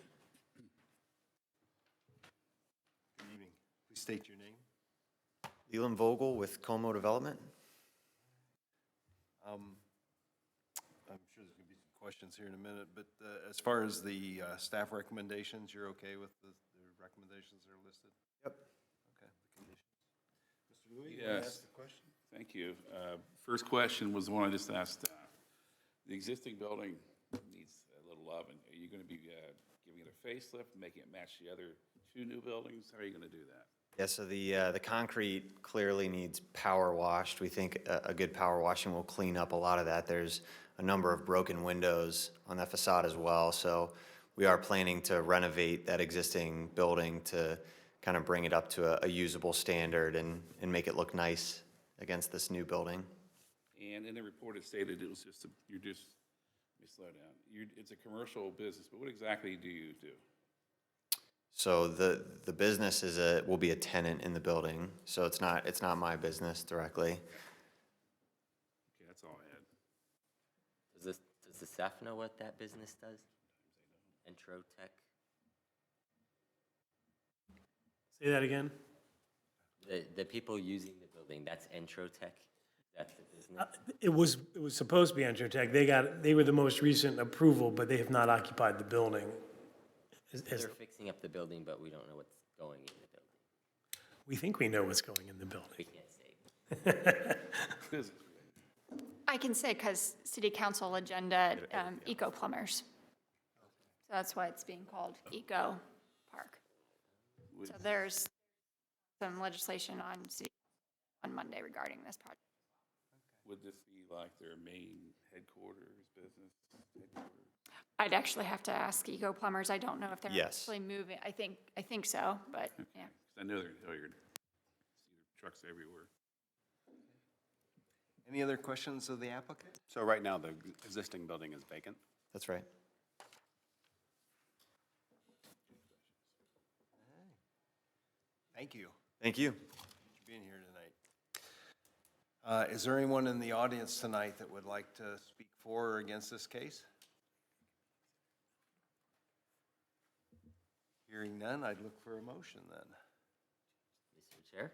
evening. Please state your name. Leland Vogel with Como Development. I'm sure there's going to be some questions here in a minute, but as far as the staff recommendations, you're okay with the recommendations that are listed? Yep. Okay, the conditions. Mr. Louis, you want to Yes. ask the question? Thank you. First question was the one I just asked. The existing building needs a little love. Are you going to be giving it a facelift, making it match the other 2 new buildings? How are you going to do that? Yeah, so the concrete clearly needs power washed. We think a good power washing will clean up a lot of that. There's a number of broken windows on that facade as well. So we are planning to renovate that existing building to kind of bring it up to a usable standard and make it look nice against this new building. And in the report, it stated it was just, let me slow down. It's a commercial business, but what exactly do you do? So the business will be a tenant in the building. So it's not my business directly. Okay, that's all I had. Does the staff know what that business does? Entrotech? Say that again? The people using the building, that's Entrotech? That's the business? It was supposed to be Entrotech. They were the most recent approval, but they have not occupied the building. They're fixing up the building, but we don't know what's going in the building. We think we know what's going in the building. We can't say. I can say because city council agenda, eco plumbers. So that's why it's being called Eco Park. So there's some legislation on Monday regarding this project. Would this be like their main headquarters, business headquarters? I'd actually have to ask Eco Plumbers. I don't know if they're Yes. actually moving. I think so, but yeah. I know they're in Hilliard. See trucks everywhere. Any other questions of the applicant? So right now, the existing building is vacant. That's right. Thank you Thank you. for being here tonight. Is there anyone in the audience tonight that would like to speak for or against this case? Hearing none, I'd look for a motion then. Mr. Chair?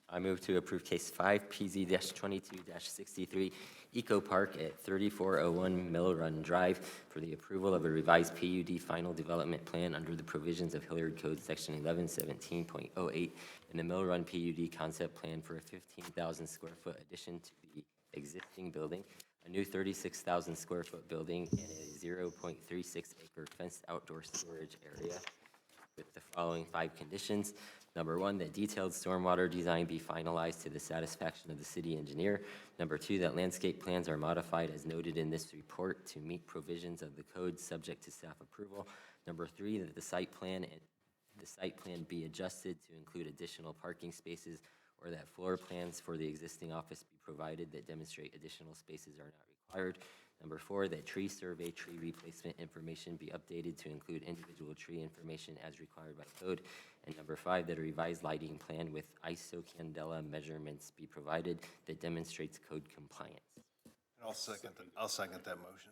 I move to approve case 5 PZ-22-63 Eco Park at 3401 Mill Run Drive for the approval of a revised PUD final development plan under the provisions of Hilliard Code Section 1117.08 and the Mill Run PUD concept plan for a 15,000 square foot addition to the existing building, a new 36,000 square foot building, and a 0.36 acre fenced outdoor storage area. with the following 5 conditions. Number 1, that detailed stormwater design be finalized to the satisfaction of the city engineer. Number 2, that landscape plans are modified as noted in this report to meet provisions of the code subject to staff approval. Number 3, that the site plan be adjusted to include additional parking spaces, or that floor plans for the existing office be provided that demonstrate additional spaces are not required. Number 4, that tree survey, tree replacement information be updated to include individual tree information as required by code. And number 5, that a revised lighting plan with ISO candela measurements be provided that demonstrates code compliance. I'll second that motion.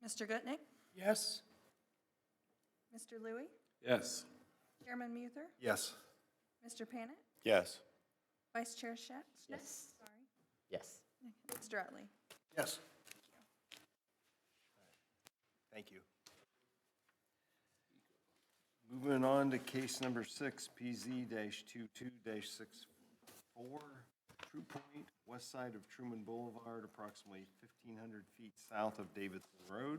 Mr. Gutnick? Yes? Mr. Louie? Yes. Chairman Muther? Yes. Mr. Panet? Yes. Vice Chair Schnapp? Yes. Sorry. Yes. Mr. Utley? Yes. Thank you. Moving on to case number 6, PZ-22-64, True Point, west side of Truman Boulevard, approximately 1,500 feet south of Davidson Road,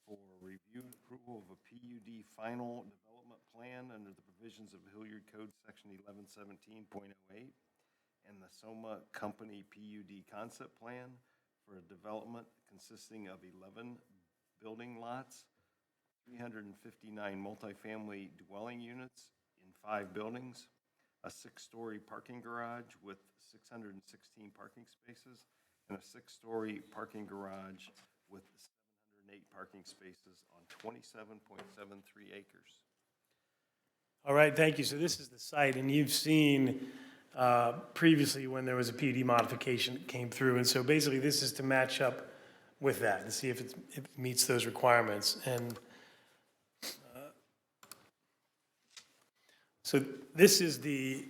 for review and approval of a PUD final development plan under the provisions of Hilliard Code Section 1117.08 and the Soma Company PUD concept plan for a development consisting of 11 building lots, 359 multifamily dwelling units in 5 buildings, a 6-story parking garage with 616 parking spaces, and a 6-story parking garage with 708 parking spaces on 27.73 acres. All right, thank you. So this is the site, and you've seen previously when there was a PD modification that came through. And so basically, this is to match up with that and see if it meets those requirements. And so this is the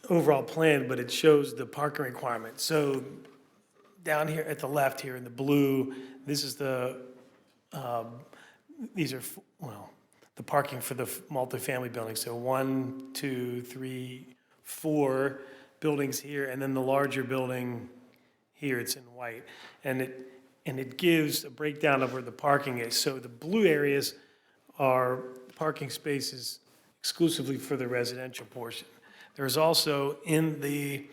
overall plan, but it shows the parking requirement. So down here at the left here in the blue, this is the, these are, well, the parking for the multifamily buildings. So 1, 2, 3, 4 buildings here, and then the larger building here, it's in white. And it gives a breakdown of where the parking is. So the blue areas are parking spaces exclusively for the residential portion. There's also in the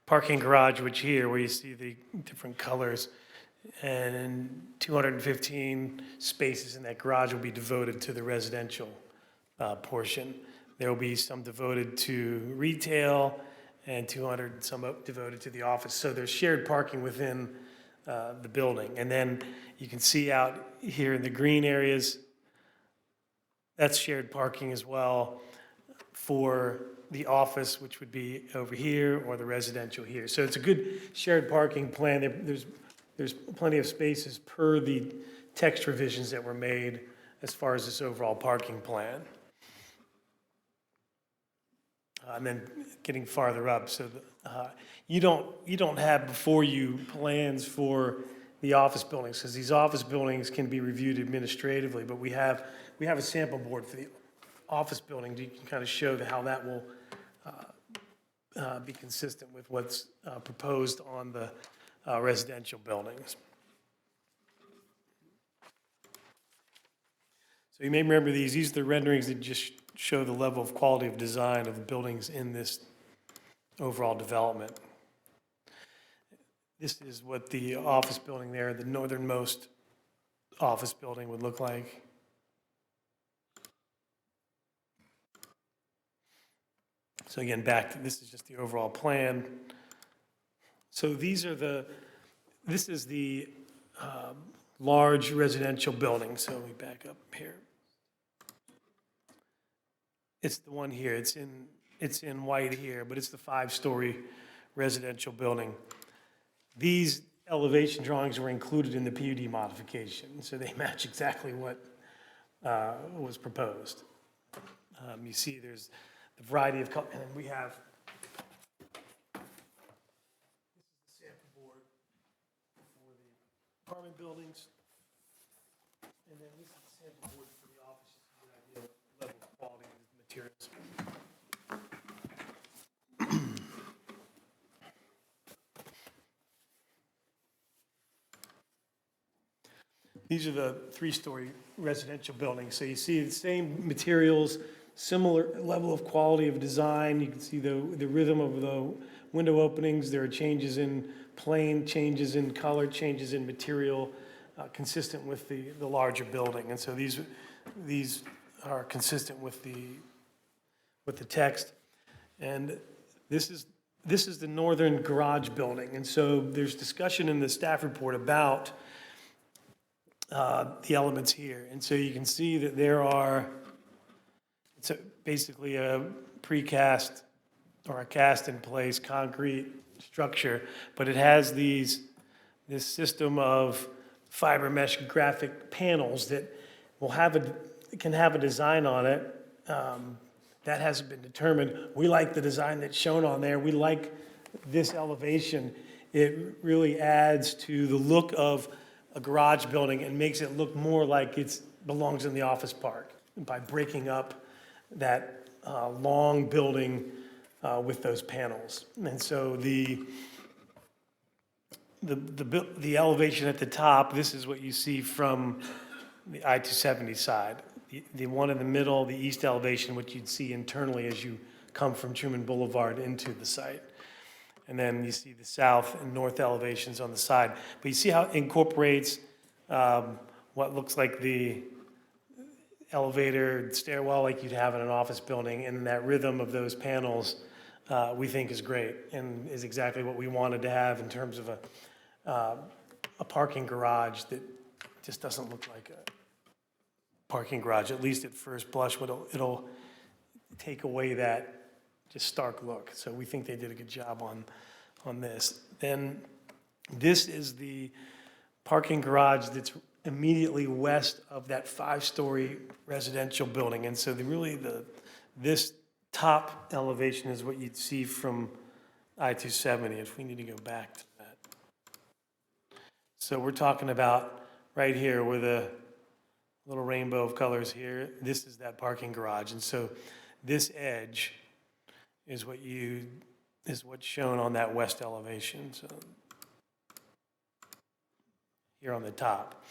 parking garage, which here, where you see the different colors, and 215 spaces in that garage will be devoted to the residential portion. There will be some devoted to retail and 200 some devoted to the office. So there's shared parking within the building. And then you can see out here in the green areas, that's shared parking as well for the office, which would be over here, or the residential here. So it's a good shared parking plan. There's plenty of spaces per the text revisions that were made as far as this overall parking plan. And then getting farther up, so you don't have before you plans for the office buildings, because these office buildings can be reviewed administratively, but we have a sample board for the office building to kind of show how that will be consistent with what's proposed on the residential buildings. So you may remember these. These are the renderings that just show the level of quality of design of the buildings in this overall development. This is what the office building there, the northernmost office building would look like. So again, this is just the overall plan. So this is the large residential building. So we back up here. It's the one here. It's in white here, but it's the 5-story residential building. These elevation drawings were included in the PUD modification, so they match exactly what was proposed. You see there's the variety of colors, and then we have, this is the sample board for the apartment buildings, and then this is the sample board for the office, just to get an idea of the level of quality of the materials. these are the three-story residential buildings. So you see the same materials, similar level of quality of design. You can see the rhythm of the window openings. There are changes in plane, changes in color, changes in material, consistent with the larger building. And so these are consistent with the text. And this is the northern garage building. And so there's discussion in the staff report about the elements here. And so you can see that it's basically a precast or a cast-in-place concrete structure, but it has this system of fiber mesh graphic panels that can have a design on it. That hasn't been determined. We like the design that's shown on there. We like this elevation. It really adds to the look of a garage building and makes it look more like it belongs in the office park by breaking up that long building with those panels. And so the elevation at the top, this is what you see from the I-270 side. The one in the middle, the east elevation, which you'd see internally as you come from Truman Boulevard into the site. And then you see the south and north elevations on the side. But you see how it incorporates what looks like the elevator stairwell like you'd have in an office building, and that rhythm of those panels we think is great and is exactly what we wanted to have in terms of a parking garage that just doesn't look like a parking garage, at least at first blush. It'll take away that just stark look. So we think they did a good job on this. Then this is the parking garage that's immediately west of that 5-story residential building. And so this top elevation is what you'd see from I-270, if we need to go back to that. So we're talking about right here where the little rainbow of colors here, this is that parking garage. And so this edge is what's shown on that west elevation. So here on the top.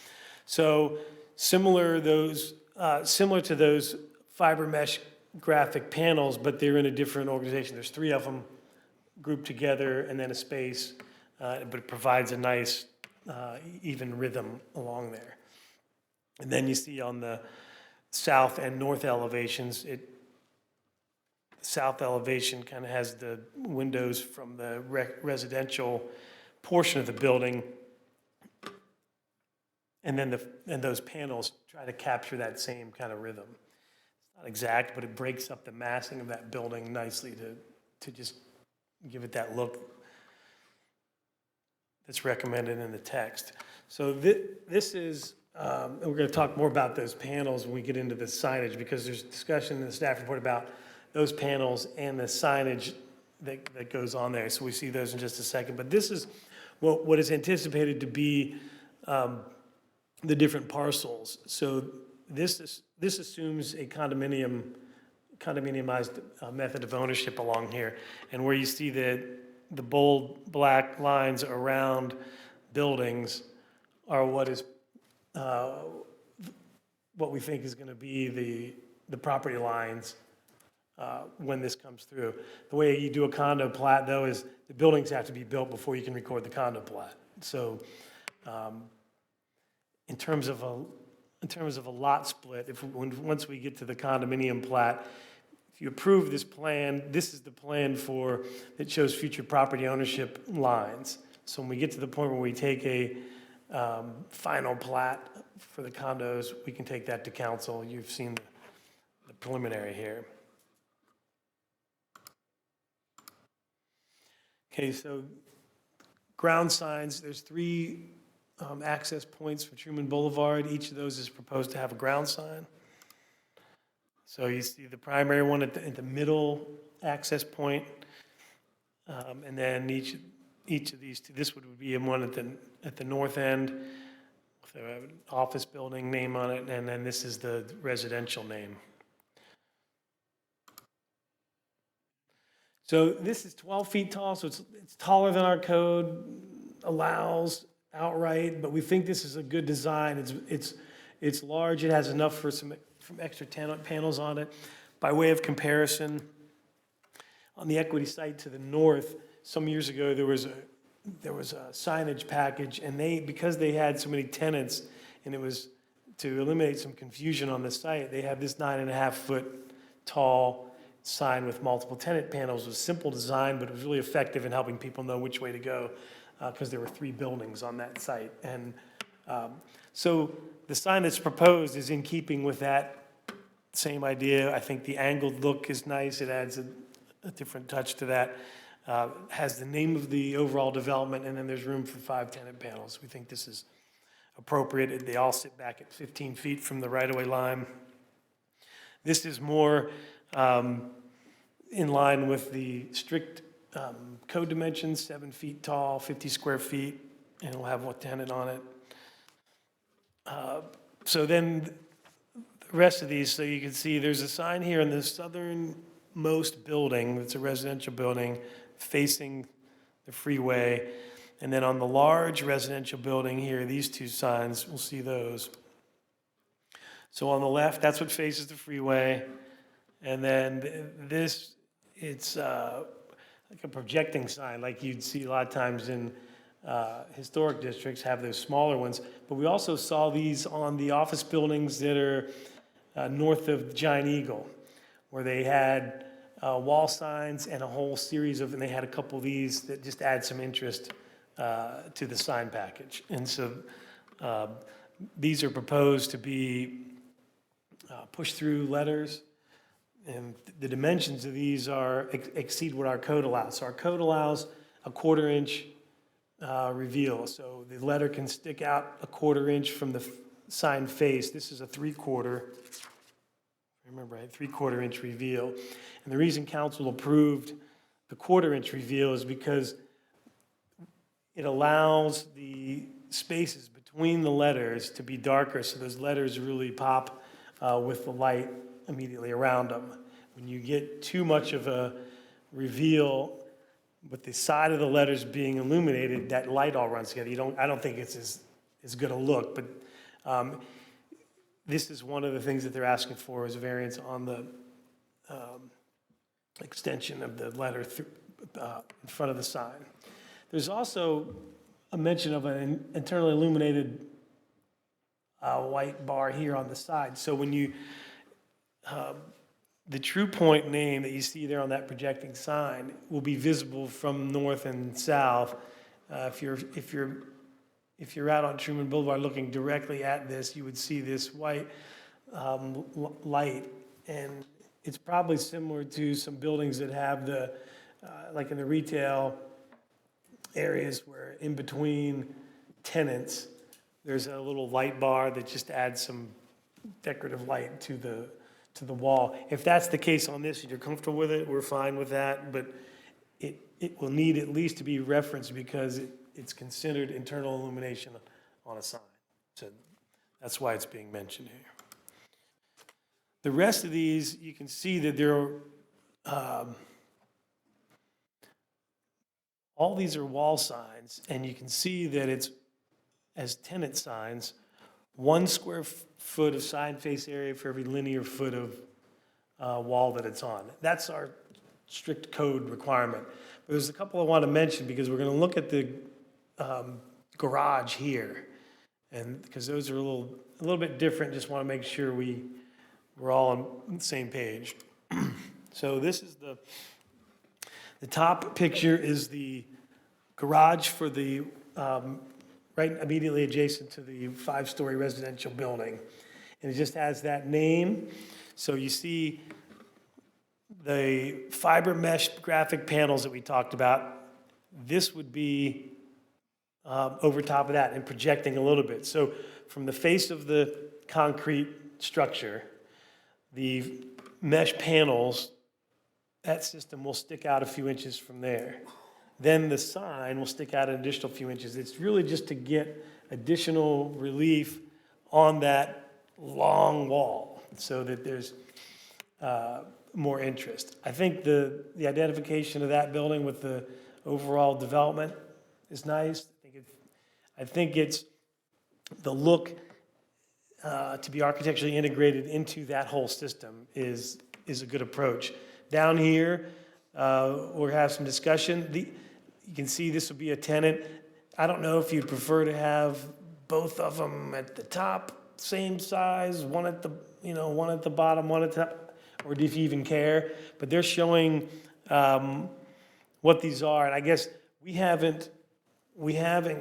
So similar to those fiber mesh graphic panels, but they're in a different organization. There's 3 of them grouped together and then a space, but it provides a nice even rhythm along there. And then you see on the south and north elevations, the south elevation kind of has the windows from the residential portion of the building. And then those panels try to capture that same kind of rhythm. It's not exact, but it breaks up the massing of that building nicely to just give it that look that's recommended in the text. So this is, and we're going to talk more about those panels when we get into the signage, because there's discussion in the staff report about those panels and the signage that goes on there. So we see those in just a second. But this is what is anticipated to be the different parcels. So this assumes a condominiumized method of ownership along here. And where you see the bold black lines around buildings are what we think is going to be the property lines when this comes through. The way you do a condo plat, though, is the buildings have to be built before you can record the condo plat. So in terms of a lot split, once we get to the condominium plat, if you approve this plan, this is the plan that shows future property ownership lines. So when we get to the point where we take a final plat for the condos, we can take that to council. You've seen the preliminary here. Okay, so ground signs, there's 3 access points for Truman Boulevard. Each of those is proposed to have a ground sign. So you see the primary one at the middle access point, and then each of these 2, this would be one at the north end, with an office building name on it, and then this is the residential name. So this is 12 feet tall, so it's taller than our code allows. outright, but we think this is a good design. It's large, it has enough for some extra panels on it. By way of comparison, on the Equity site to the north, some years ago, there was a signage package, and because they had so many tenants, and it was to eliminate some confusion on the site, they have this 9.5-foot tall sign with multiple tenant panels. It was simple design, but it was really effective in helping people know which way to go, because there were 3 buildings on that site. And so the sign that's proposed is in keeping with that same idea. I think the angled look is nice. It adds a different touch to that. Has the name of the overall development, and then there's room for 5 tenant panels. We think this is appropriate. They all sit back at 15 feet from the right-of-way line. This is more in line with the strict code dimensions, 7 feet tall, 50 square feet, and it'll have 1 tenant on it. So then the rest of these, so you can see there's a sign here in the southernmost building. It's a residential building facing the freeway. And then on the large residential building here, these 2 signs, we'll see those. So on the left, that's what faces the freeway. And then this, it's like a projecting sign, like you'd see a lot of times in historic districts, have those smaller ones. But we also saw these on the office buildings that are north of Giant Eagle, where they had wall signs and a whole series of, and they had a couple of these that just add some interest to the sign package. And so these are proposed to be push-through letters, and the dimensions of these exceed what our code allows. So our code allows a 1/4 inch reveal, so the letter can stick out a 1/4 inch from the sign face. This is a 3/4, remember, right, 3/4 inch reveal. And the reason council approved the 1/4 inch reveal is because it allows the spaces between the letters to be darker, so those letters really pop with the light immediately around them. When you get too much of a reveal with the side of the letters being illuminated, that light all runs together. I don't think it's as good a look, but this is one of the things that they're asking for, is a variance on the extension of the letter in front of the sign. There's also a mention of an internally illuminated white bar here on the side. So when you, the True Point name that you see there on that projecting sign will be visible from north and south. If you're out on Truman Boulevard looking directly at this, you would see this white light, and it's probably similar to some buildings that have the, like in the retail areas where in between tenants, there's a little light bar that just adds some decorative light to the wall. If that's the case on this and you're comfortable with it, we're fine with that, but it will need at least to be referenced because it's considered internal illumination on a sign. So that's why it's being mentioned here. The rest of these, you can see that there are, all these are wall signs, and you can see that it's, as tenant signs, 1 square foot of sign face area for every linear foot of wall that it's on. That's our strict code requirement. But there's a couple I want to mention because we're going to look at the garage here, and because those are a little bit different. Just want to make sure we're all on the same page. So this is the top picture is the garage for the right immediately adjacent to the 5-story residential building. And it just has that name. So you see the fiber mesh graphic panels that we talked about. This would be over top of that and projecting a little bit. So from the face of the concrete structure, the mesh panels, that system will stick out a few inches from there. Then the sign will stick out an additional few inches. It's really just to get additional relief on that long wall so that there's more interest. I think the identification of that building with the overall development is nice. I think it's the look to be architecturally integrated into that whole system is a good approach. Down here, we'll have some discussion. You can see this will be a tenant. I don't know if you'd prefer to have both of them at the top, same size, one at the bottom, one at the top, or if you even care. But they're showing what these are, and I guess we haven't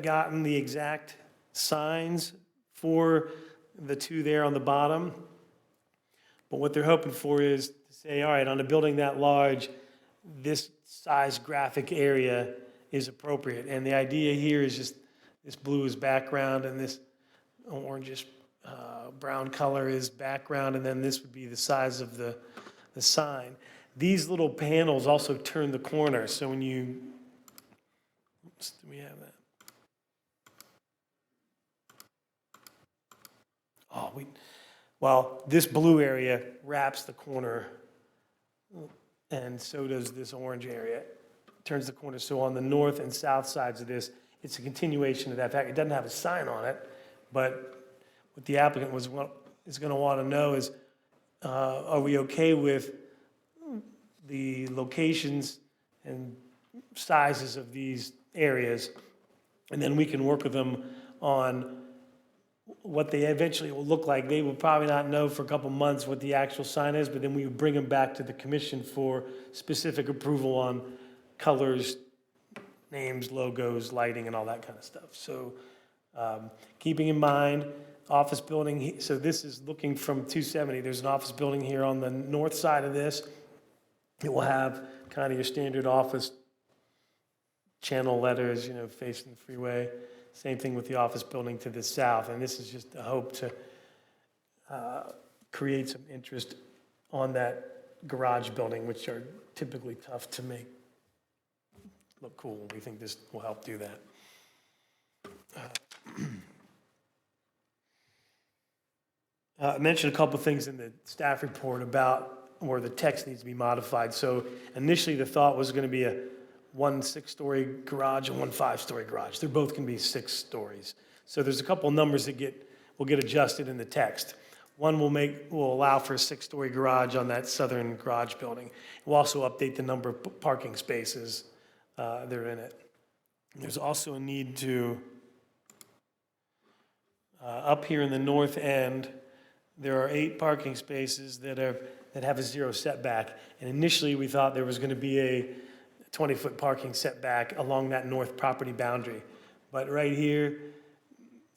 gotten the exact signs for the two there on the bottom. But what they're hoping for is to say, all right, on a building that large, this size graphic area is appropriate. And the idea here is just this blue is background and this orangish brown color is background, and then this would be the size of the sign. These little panels also turn the corner, so when you, oops, do we have that? Well, this blue area wraps the corner, and so does this orange area. Turns the corner, so on the north and south sides of this, it's a continuation of that fact. It doesn't have a sign on it, but what the applicant is going to want to know is, are we okay with the locations and sizes of these areas? And then we can work with them on what they eventually will look like. They will probably not know for a couple months what the actual sign is, but then we would bring them back to the commission for specific approval on colors, names, logos, lighting, and all that kind of stuff. So keeping in mind, office building, so this is looking from 270. There's an office building here on the north side of this. It will have kind of your standard office channel letters, facing the freeway. Same thing with the office building to the south. And this is just a hope to create some interest on that garage building, which are typically tough to make look cool. We think this will help do that. I mentioned a couple things in the staff report about where the text needs to be modified. So initially the thought was going to be one 6-story garage and one 5-story garage. They're both going to be 6 stories. So there's a couple numbers that will get adjusted in the text. One will allow for a 6-story garage on that southern garage building. We'll also update the number of parking spaces that are in it. There's also a need to, up here in the north end, there are 8 parking spaces that have a 0 setback. And initially we thought there was going to be a 20-foot parking setback along that north property boundary. But right here,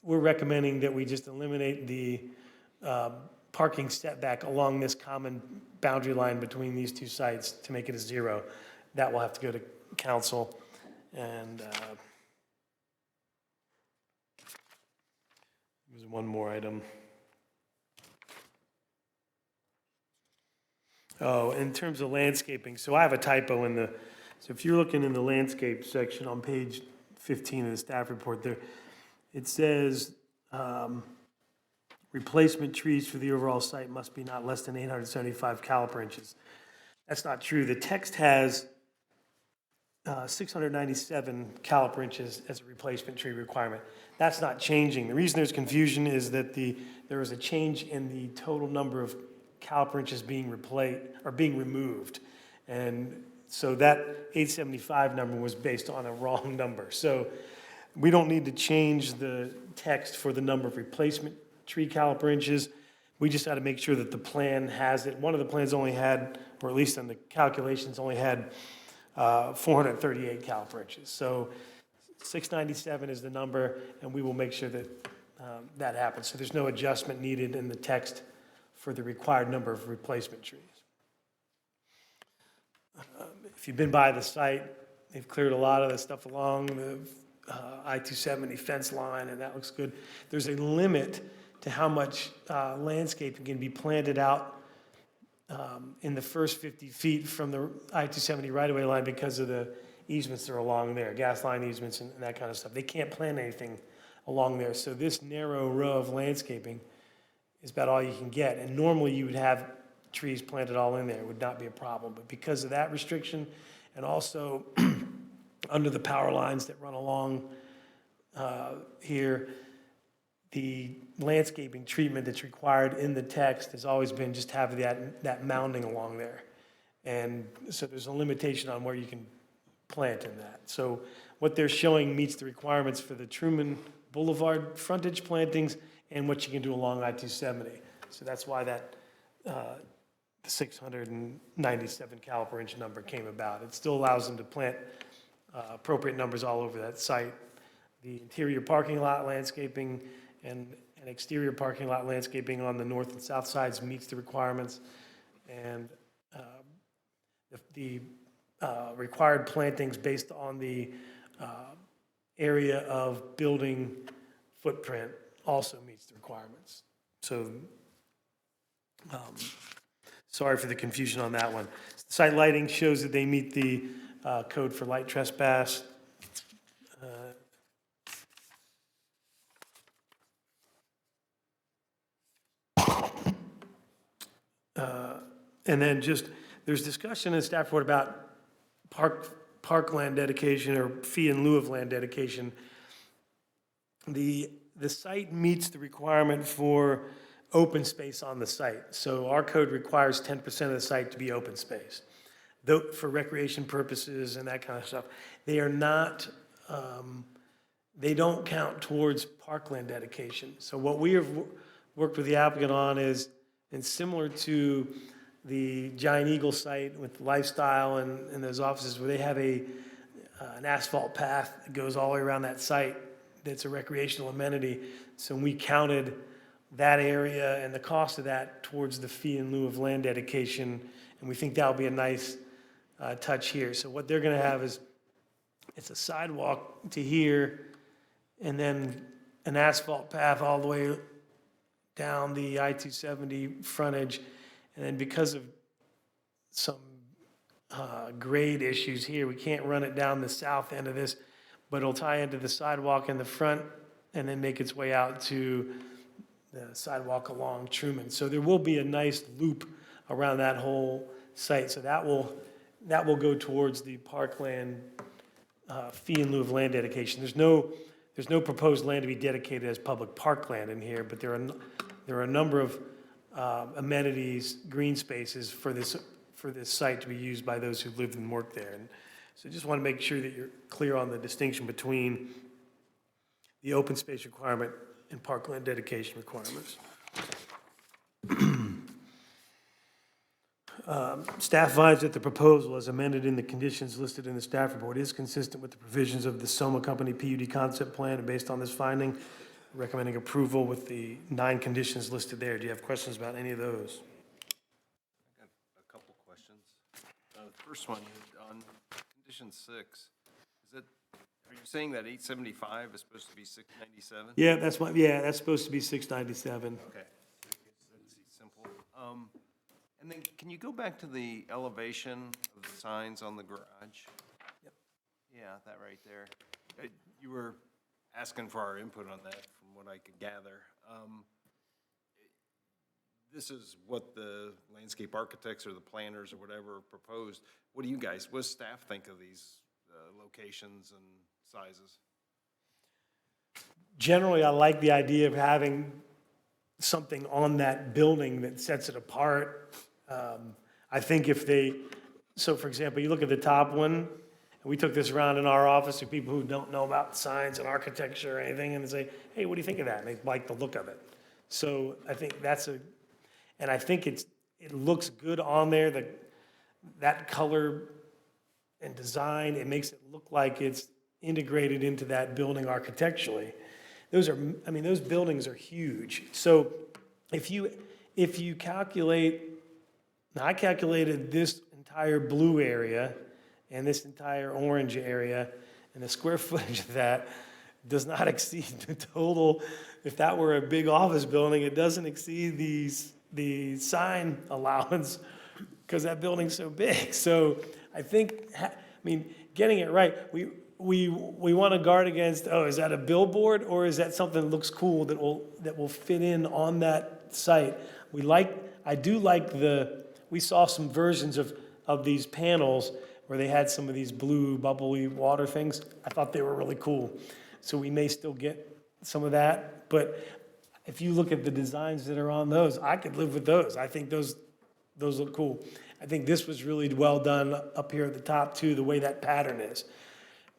we're recommending that we just eliminate the parking setback along this common boundary line between these two sites to make it a 0. That will have to go to council. And there's one more item. Oh, in terms of landscaping, so I have a typo in the, so if you're looking in the landscape section on page 15 of the staff report there, it says replacement trees for the overall site must be not less than 875 caliper inches. That's not true. The text has 697 caliper inches as a replacement tree requirement. That's not changing. The reason there's confusion is that there was a change in the total number of caliper inches being removed. And so that 875 number was based on a wrong number. So we don't need to change the text for the number of replacement tree caliper inches. We just got to make sure that the plan has it. One of the plans only had, or at least on the calculations, only had 438 caliper inches. So 697 is the number, and we will make sure that that happens. So there's no adjustment needed in the text for the required number of replacement trees. If you've been by the site, they've cleared a lot of the stuff along the I-270 fence line, and that looks good. There's a limit to how much landscaping can be planted out in the first 50 feet from the I-270 right-of-way line because of the easements that are along there, gas line easements and that kind of stuff. They can't plant anything along there. So this narrow row of landscaping is about all you can get. And normally you would have trees planted all in there. It would not be a problem. But because of that restriction and also under the power lines that run along here, the landscaping treatment that's required in the text has always been just have that mounding along there. And so there's a limitation on where you can plant in that. So what they're showing meets the requirements for the Truman Boulevard frontage plantings and what you can do along I-270. So that's why that the 697 caliper inch number came about. It still allows them to plant appropriate numbers all over that site. The interior parking lot landscaping and exterior parking lot landscaping on the north and south sides meets the requirements. And the required plantings based on the area of building footprint also meets the requirements. So, sorry for the confusion on that one. Site lighting shows that they meet the code for light trespass. And then just, there's discussion in staff report about parkland dedication or fee in lieu of land dedication. The site meets the requirement for open space on the site. So our code requires 10% of the site to be open space, though for recreation purposes and that kind of stuff. They are not, they don't count towards parkland dedication. So what we have worked with the applicant on is, and similar to the Giant Eagle site with Lifestyle and those offices where they have an asphalt path that goes all the way around that site that's a recreational amenity. So we counted that area and the cost of that towards the fee in lieu of land dedication, and we think that'll be a nice touch here. So what they're gonna have is, it's a sidewalk to here, and then an asphalt path all the way down the I-270 frontage. And then because of some grade issues here, we can't run it down the south end of this, but it'll tie into the sidewalk in the front and then make its way out to the sidewalk along Truman. So there will be a nice loop around that whole site. So that will go towards the parkland fee in lieu of land dedication. There's no proposed land to be dedicated as public parkland in here, but there are a number of amenities, green spaces for this site to be used by those who lived and worked there. And so just want to make sure that you're clear on the distinction between the open space requirement and parkland dedication requirements. Staff finds that the proposal as amended in the conditions listed in the staff report is consistent with the provisions of the Soma Company PUD concept plan, and based on this finding, recommending approval with the 9 conditions listed there. Do you have questions about any of those? I got a couple questions. The first one, on condition 6, are you saying that 875 is supposed to be 697? Yeah, that's supposed to be 697. Okay, that's simple. And then can you go back to the elevation of the signs on the garage? Yep. Yeah, that right there. You were asking for our input on that, from what I could gather. This is what the landscape architects or the planners or whatever proposed. What does staff think of these locations and sizes? Generally, I like the idea of having something on that building that sets it apart. I think so for example, you look at the top one, and we took this around in our office to people who don't know about signs and architecture or anything, and they say, hey, what do you think of that? And they like the look of it. So I think and I think it looks good on there, that color and design, it makes it look like it's integrated into that building architecturally. Those buildings are huge. So if you calculate, now I calculated this entire blue area and this entire orange area, and the square footage of that does not exceed the total. If that were a big office building, it doesn't exceed the sign allowance because that building's so big. So I think, getting it right, we want to guard against, is that a billboard or is that something that looks cool that will fit in on that site? We saw some versions of these panels where they had some of these blue bubbly water things. I thought they were really cool. so we may still get some of that. But if you look at the designs that are on those, I could live with those. I think those look cool. I think this was really well done up here at the top too, the way that pattern is.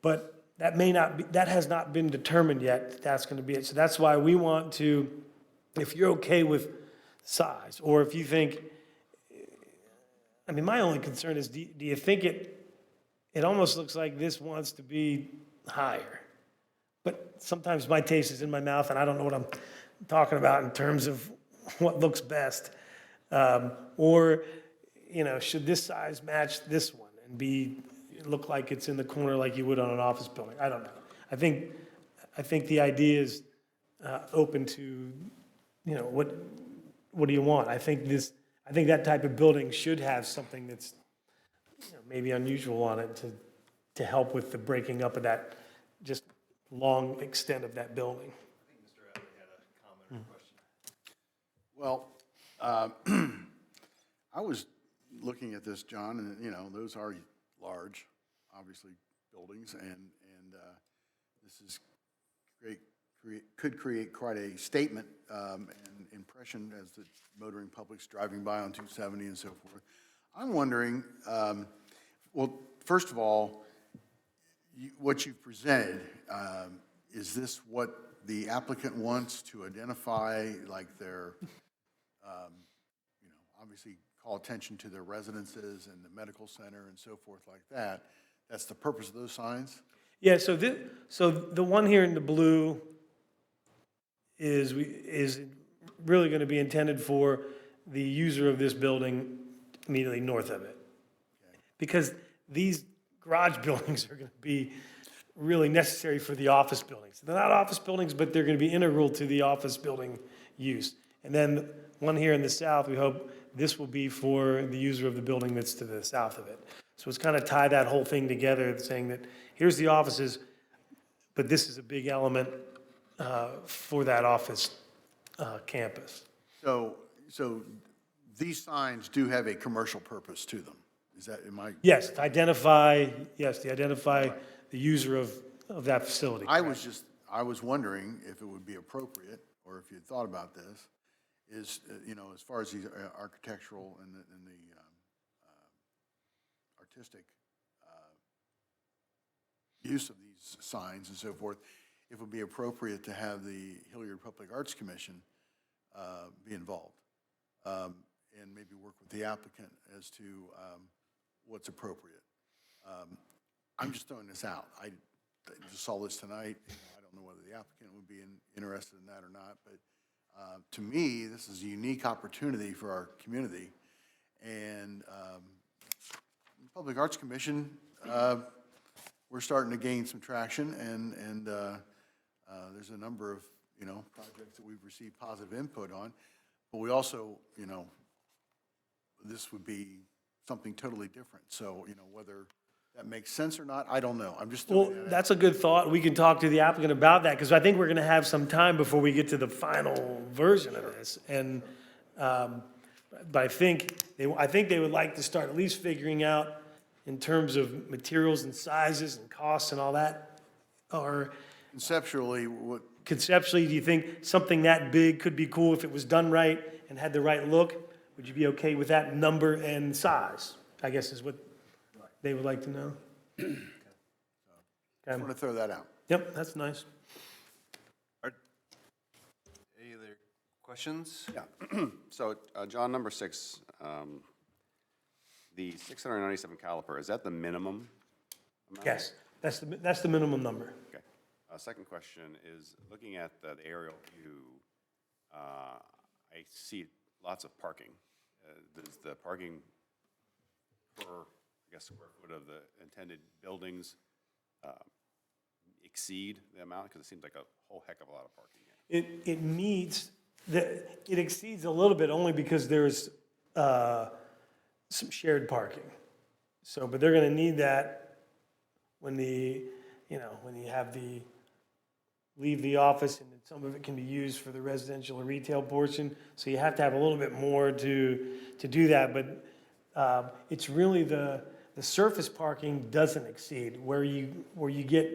But that may not be, that has not been determined yet, that that's gonna be it. So that's why we want to, if you're okay with size, or if you think, I mean, my only concern is, do you think it almost looks like this wants to be higher? But sometimes my taste is in my mouth and I don't know what I'm talking about in terms of what looks best. Or, you know, should this size match this one and look like it's in the corner like you would on an office building? I don't know. I think the idea is open to, you know, what do you want? I think that type of building should have something that's, you know, maybe unusual on it to help with the breaking up of that just long extent of that building. Well, I was looking at this, John, and, you know, those are large, obviously, buildings, and this is could create quite a statement and impression as the motoring public's driving by on 270 and so forth. I'm wondering, well, first of all, what you've presented, is this what the applicant wants to identify, like their, you know, obviously call attention to their residences and the medical center and so forth like that? That's the purpose of those signs? Yeah, so the one here in the blue is really going to be intended for the user of this building immediately north of it. Because these garage buildings are going to be really necessary for the office buildings. They're not office buildings, but they're going to be integral to the office building use. And then one here in the south, we hope this will be for the user of the building that's to the south of it. So it's kind of tie that whole thing together, saying that here's the offices, but this is a big element for that office campus. So these signs do have a commercial purpose to them? Is that, am I? Yes, to identify the user of that facility. I was wondering if it would be appropriate, or if you had thought about this, is, you know, as far as the architectural and the artistic use of these signs and so forth, if it would be appropriate to have the Hilliard Public Arts Commission be involved, and maybe work with the applicant as to what's appropriate. I'm just throwing this out. I just saw this tonight. You know, I don't know whether the applicant would be interested in that or not, but to me, this is a unique opportunity for our community. And the Public Arts Commission, we're starting to gain some traction, and there's a number of, you know, projects that we've received positive input on. But we also, you know, this would be something totally different. So, you know, whether that makes sense or not, I don't know. I'm just Well, that's a good thought. We can talk to the applicant about that, because I think we're going to have some time before we get to the final version of this. And, but I think they would like to start at least figuring out in terms of materials and sizes and costs and all that. Or conceptually, what? Conceptually, do you think something that big could be cool if it was done right and had the right look? Would you be okay with that number and size, I guess is what they would like to know? I want to throw that out. Yep, that's nice. Any other questions? Yeah. So, John, number 6, the 697 caliper, is that the minimum amount? Yes, that's the minimum number. Okay. Second question is, looking at the aerial view, I see lots of parking. Does the parking per, I guess, square foot of the intended buildings exceed the amount? Because it seems like a whole heck of a lot of parking. It meets, it exceeds a little bit only because there's some shared parking. So, but they're gonna need that when when you have leave the office, and some of it can be used for the residential and retail portion. So you have to have a little bit more to do that, but it's really the surface parking doesn't exceed. Where you get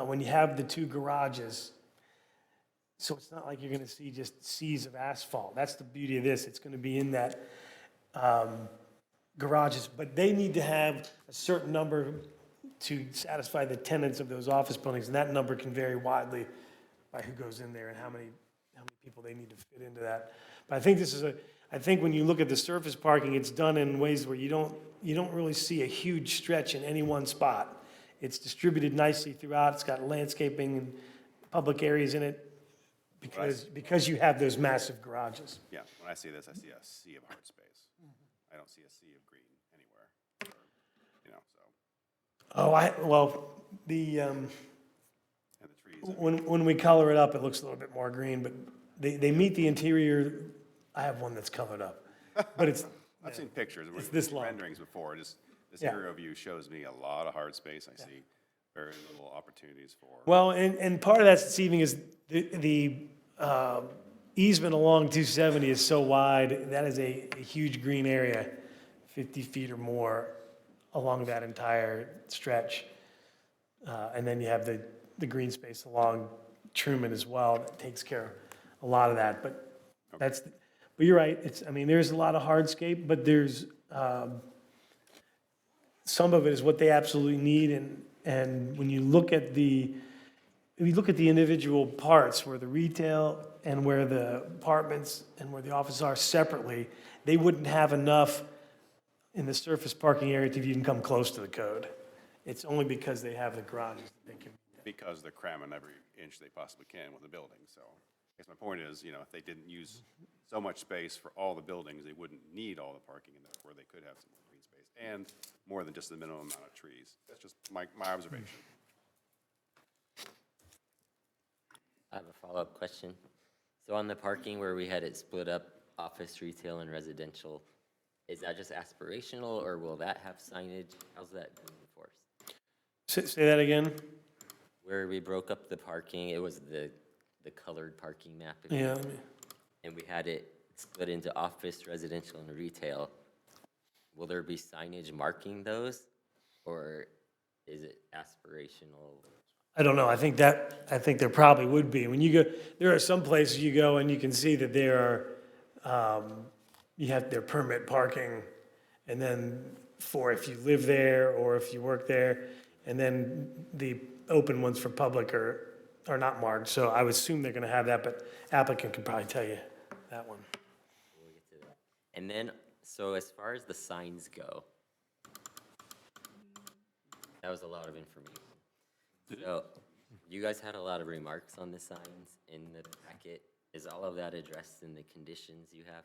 when you have the two garages, so it's not like you're gonna see just seas of asphalt. That's the beauty of this. It's gonna be in that garages, but they need to have a certain number to satisfy the tenants of those office buildings, and that number can vary widely by who goes in there and how many people they need to fit into that. But I think I think when you look at the surface parking, it's done in ways where you don't really see a huge stretch in any one spot. It's distributed nicely throughout. It's got landscaping and public areas in it because you have those massive garages. Yeah, when I see this, I see a sea of hard space. I don't see a sea of green anywhere, or, you know, so. Well, And the trees. when we color it up, it looks a little bit more green, but they meet the interior. I have one that's colored up, but it's. I've seen pictures, It's this long. renderings before, just this Yeah. aerial view shows me a lot of hard space. I see very little opportunities for. Well, and part of that's deceiving is the easement along 270 is so wide, that is a huge green area, 50 feet or more along that entire stretch. And then you have the green space along Truman as well, that takes care of a lot of that, but but you're right, there's a lot of hardscape, but there's, some of it is what they absolutely need, and when you look at the individual parts, where the retail and where the apartments and where the offices are separately, they wouldn't have enough in the surface parking area to even come close to the code. It's only because they have the garages that they can. Because they're cramming every inch they possibly can with the building, so. I guess my point is, if they didn't use so much space for all the buildings, they wouldn't need all the parking, and therefore they could have some more green space, and more than just the minimum amount of trees. That's just my observation. I have a follow-up question. So on the parking where we had it split up, office, retail, and residential, is that just aspirational, or will that have signage? How's that being enforced? Say that again? Where we broke up the parking, it was the colored parking map. if you Yeah. will. And we had it split into office, residential, and retail. Will there be signage marking those, or is it aspirational? I don't know, I think there probably would be. When you go, there are some places you go and you can see that there are, you have their permit parking, and then for if you live there or if you work there, and then the open ones for public are not marked. So I would assume they're gonna have that, but applicant can probably tell you that one. We'll get to that. And then, so as far as the signs go, that was a lot of information. So, you guys had a lot of remarks on the signs in the packet. Is all of that addressed in the conditions you have?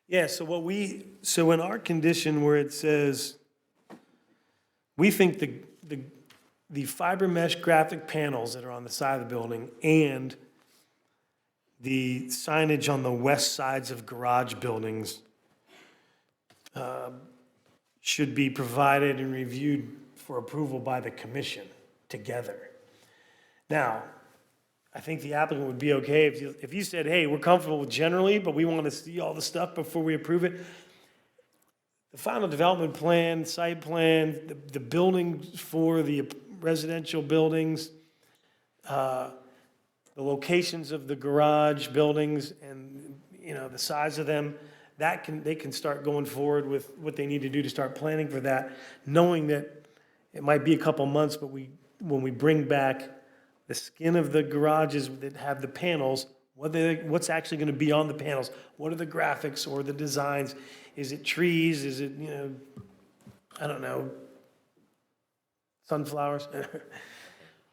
Yeah, so in our condition where it says, we think the fiber mesh graphic panels that are on the side of the building and the signage on the west sides of garage buildings should be provided and reviewed for approval by the commission together. Now, I think the applicant would be okay if you said, hey, we're comfortable with generally, but we want to see all the stuff before we approve it. The final development plan, site plan, the buildings for the residential buildings, the locations of the garage buildings and, the size of them, they can start going forward with what they need to do to start planning for that, knowing that it might be a couple months, but when we bring back the skin of the garages that have the panels, what's actually going to be on the panels? What are the graphics or the designs? Is it trees? Is it, I don't know, sunflowers?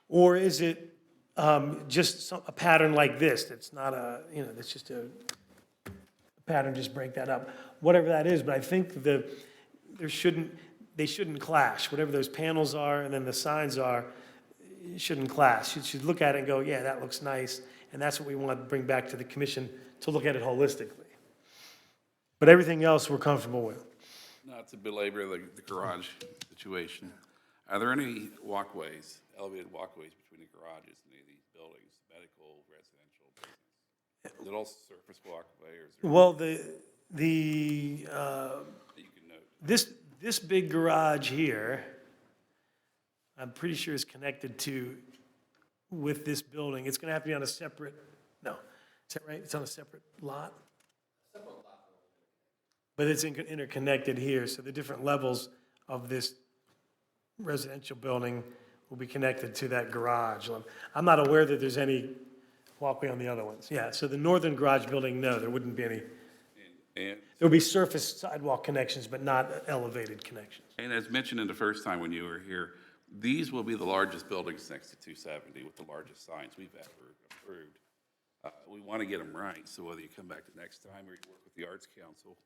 Or is it just a pattern like this that's not that's just a pattern, just break that up. Whatever that is, but I think they shouldn't clash. Whatever those panels are and then the signs are, it shouldn't clash. You should look at it and go, yeah, that looks nice. And that's what we want to bring back to the commission to look at it holistically. But everything else we're comfortable with. Not to belabor the garage situation, are there any walkways, elevated walkways between the garages in any of these buildings, medical, residential, business? Is it all surface walkway, or is there? Well, that you can note? this big garage here, I'm pretty sure is connected to, with this building. It's gonna have to be on a separate, no, is that right? It's on a separate lot? But it's interconnected here, so the different levels of this residential building will be connected to that garage. I'm not aware that there's any walkway on the other ones. Yeah, so the northern garage building, no, there wouldn't be any. And, There would be surface sidewalk connections, but not elevated connections. and as mentioned in the first time when you were here, these will be the largest buildings next to 270 with the largest signs we've ever approved. We want to get them right, so whether you come back the next time or you work with the Arts Council,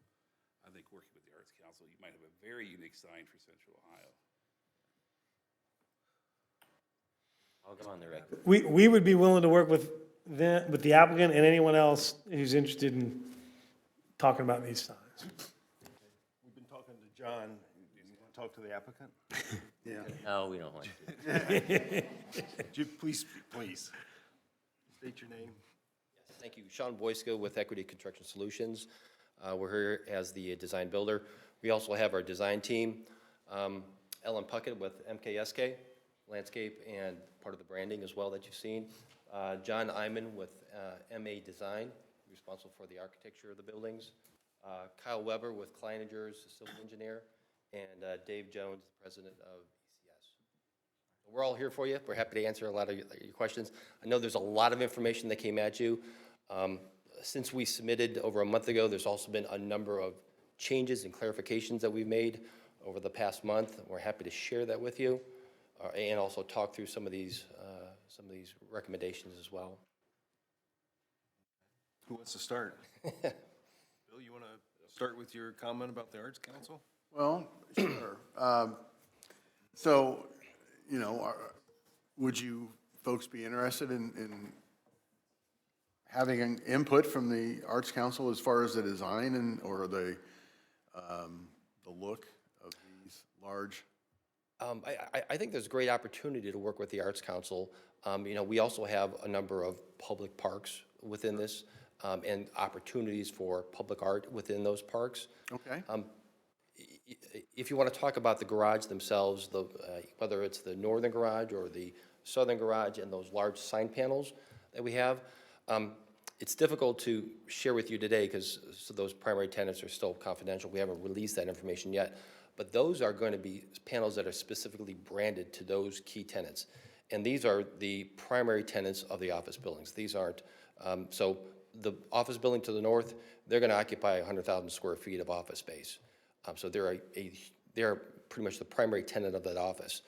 I think working with the Arts Council, you might have a very unique sign for Central Ohio. I'll go on the record. We would be willing to work with the applicant and anyone else who's interested in talking about these signs. We've been talking to John. You want to talk to the applicant? Yeah. No, we don't want to. Would you please state your name? Thank you. Sean Boysko with Equity Construction Solutions. We're here as the design builder. We also have our design team, Ellen Puckett with MKSK, landscape and part of the branding as well that you've seen. John Iman with MA Design, responsible for the architecture of the buildings. Kyle Weber with Kleiningers, civil engineer. And Dave Jones, the president of ECS. We're all here for you. We're happy to answer a lot of your questions. I know there's a lot of information that came at you. Since we submitted over a month ago, there's also been a number of changes and clarifications that we've made over the past month. We're happy to share that with you and also talk through some of these recommendations as well. Who wants to start? Bill, you want to start with your comment about the Arts Council? Well, sure. So, would you folks be interested in having an input from the Arts Council as far as the design or the look of these large? I think there's a great opportunity to work with the Arts Council. We also have a number of public parks within this and opportunities for public art within those parks. Okay. If you want to talk about the garage themselves, whether it's the northern garage or the southern garage and those large sign panels that we have, it's difficult to share with you today because those primary tenants are still confidential. We haven't released that information yet. But those are going to be panels that are specifically branded to those key tenants. And these are the primary tenants of the office buildings. These aren't, so the office building to the north, they're going to occupy 100,000 square feet of office space. So they're pretty much the primary tenant of that office.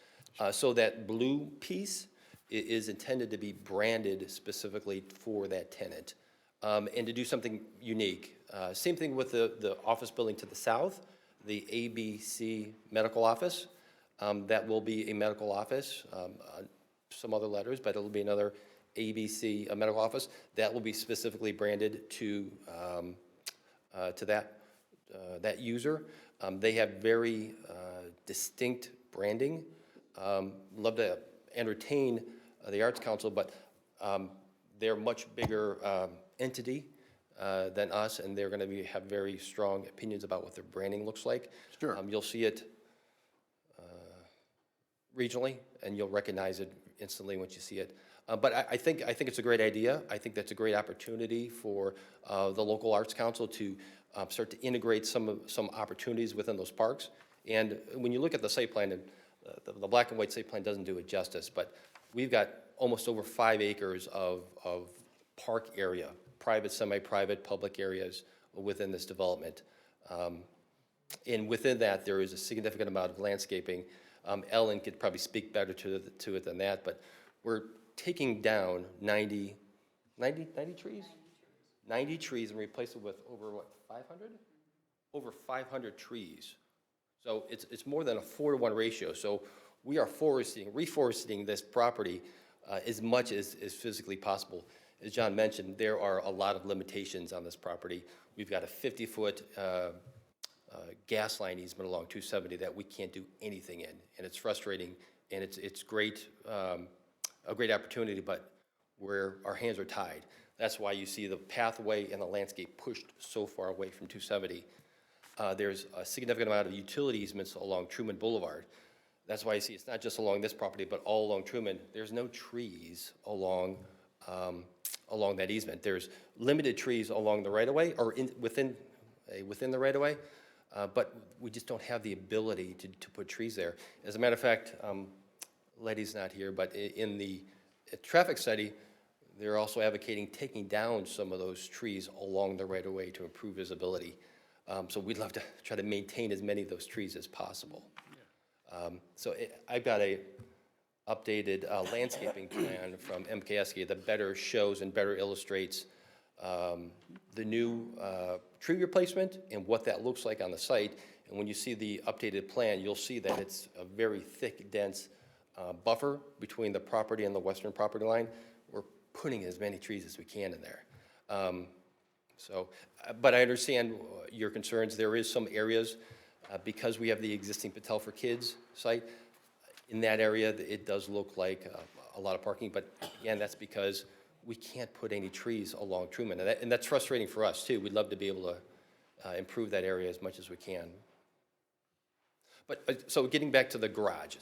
So that blue piece is intended to be branded specifically for that tenant and to do something unique. Same thing with the office building to the south, the ABC Medical Office. That will be a medical office, some other letters, but it'll be another ABC Medical Office. That will be specifically branded to that user. They have very distinct branding. Love to entertain the Arts Council, but they're a much bigger entity than us, and they're going to have very strong opinions about what their branding looks like. Sure. You'll see it regionally, and you'll recognize it instantly once you see it. But I think it's a great idea. I think that's a great opportunity for the local Arts Council to start to integrate some opportunities within those parks. And when you look at the site plan, and the black and white site plan doesn't do it justice, but we've got almost over 5 acres of park area, private, semi-private, public areas within this development. And within that, there is a significant amount of landscaping. Ellen could probably speak better to it than that, but we're taking down 90 trees? 90 trees and replace it with over, what, 500? Over 500 trees. So it's more than a 4-to-1 ratio. So we are reforesting this property as much as physically possible. As John mentioned, there are a lot of limitations on this property. We've got a 50-foot gas line easement along 270 that we can't do anything in, and it's frustrating, and it's great, a great opportunity, but our hands are tied. That's why you see the pathway and the landscape pushed so far away from 270. There's a significant amount of utility easements along Truman Boulevard. That's why you see it's not just along this property, but all along Truman. There's no trees along, along that easement. There's limited trees along the right-of-way or within the right-of-way, but we just don't have the ability to put trees there. As a matter of fact, Letty's not here, but in the traffic study, they're also advocating taking down some of those trees along the right-of-way to improve visibility. So we'd love to try to maintain as many of those trees as possible. I've got a updated landscaping plan from MKSK that better shows and better illustrates the new tree replacement and what that looks like on the site. And when you see the updated plan, you'll see that it's a very thick, dense buffer between the property and the western property line. We're putting as many trees as we can in there. But I understand your concerns. There is some areas, because we have the existing Patel for Kids site, in that area, it does look like a lot of parking, but again, that's because we can't put any trees along Truman, and that's frustrating for us too. We'd love to be able to improve that area as much as we can. But, so getting back to the garage,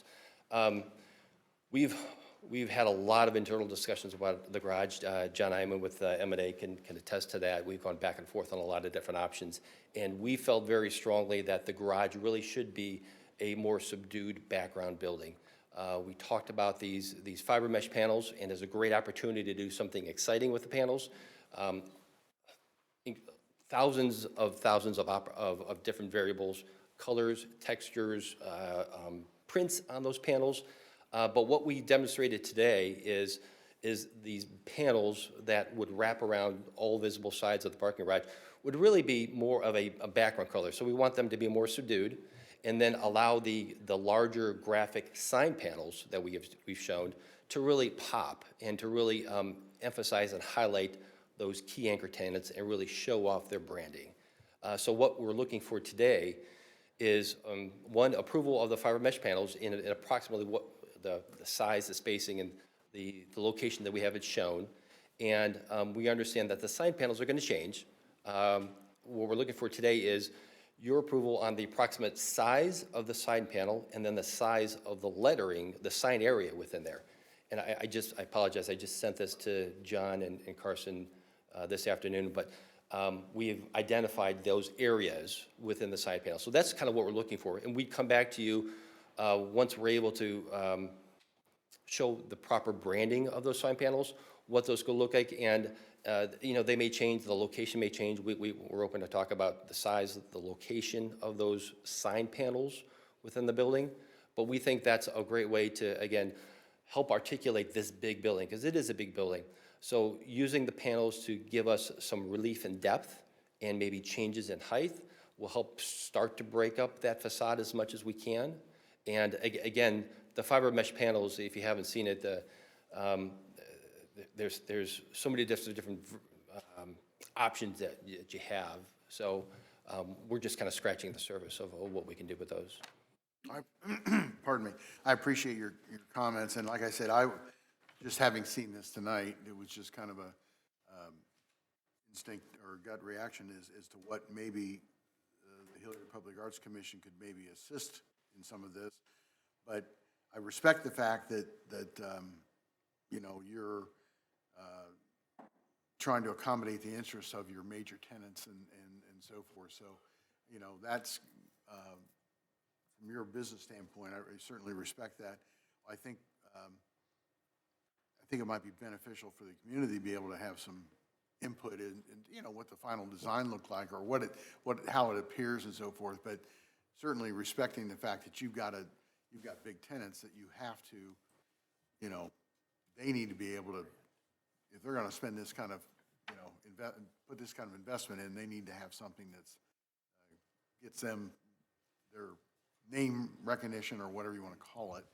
we've had a lot of internal discussions about the garage. John Iman with M&A can attest to that. We've gone back and forth on a lot of different options, and we felt very strongly that the garage really should be a more subdued background building. We talked about these fiber mesh panels, and there's a great opportunity to do something exciting with the panels. Thousands of different variables, colors, textures, prints on those panels. But what we demonstrated today is these panels that would wrap around all visible sides of the parking garage would really be more of a background color. So we want them to be more subdued, and then allow the larger graphic sign panels that we've shown to really pop and to really emphasize and highlight those key anchor tenants and really show off their branding. So what we're looking for today is, one, approval of the fiber mesh panels in approximately what the size, the spacing, and the location that we have it shown. And we understand that the sign panels are going to change. What we're looking for today is your approval on the approximate size of the sign panel and then the size of the lettering, the sign area within there. And I apologize, I just sent this to John and Carson this afternoon, but we've identified those areas within the sign panel. So that's kind of what we're looking for. And we'd come back to you once we're able to show the proper branding of those sign panels, what those could look like, and they may change, the location may change. We're open to talk about the size, the location of those sign panels within the building, but we think that's a great way to, again, help articulate this big building, because it is a big building. So using the panels to give us some relief in depth and maybe changes in height will help start to break up that facade as much as we can. And again, the fiber mesh panels, if you haven't seen it, there's so many different options that you have. So we're just kind of scratching the surface of what we can do with those. Pardon me. I appreciate your comments, and like I said, just having seen this tonight, it was just kind of a instinct or gut reaction as to what maybe the Hilliard Public Arts Commission could maybe assist in some of this. But I respect the fact that you're trying to accommodate the interests of your major tenants and so forth. So, that's from your business standpoint, I certainly respect that. I think it might be beneficial for the community to be able to have some input in what the final design looked like, or how it appears and so forth. But certainly respecting the fact that you've got big tenants that you have to, they need to be able to, if they're going to spend this kind of, put this kind of investment in, they need to have something that's gets them their name recognition or whatever you want to call it.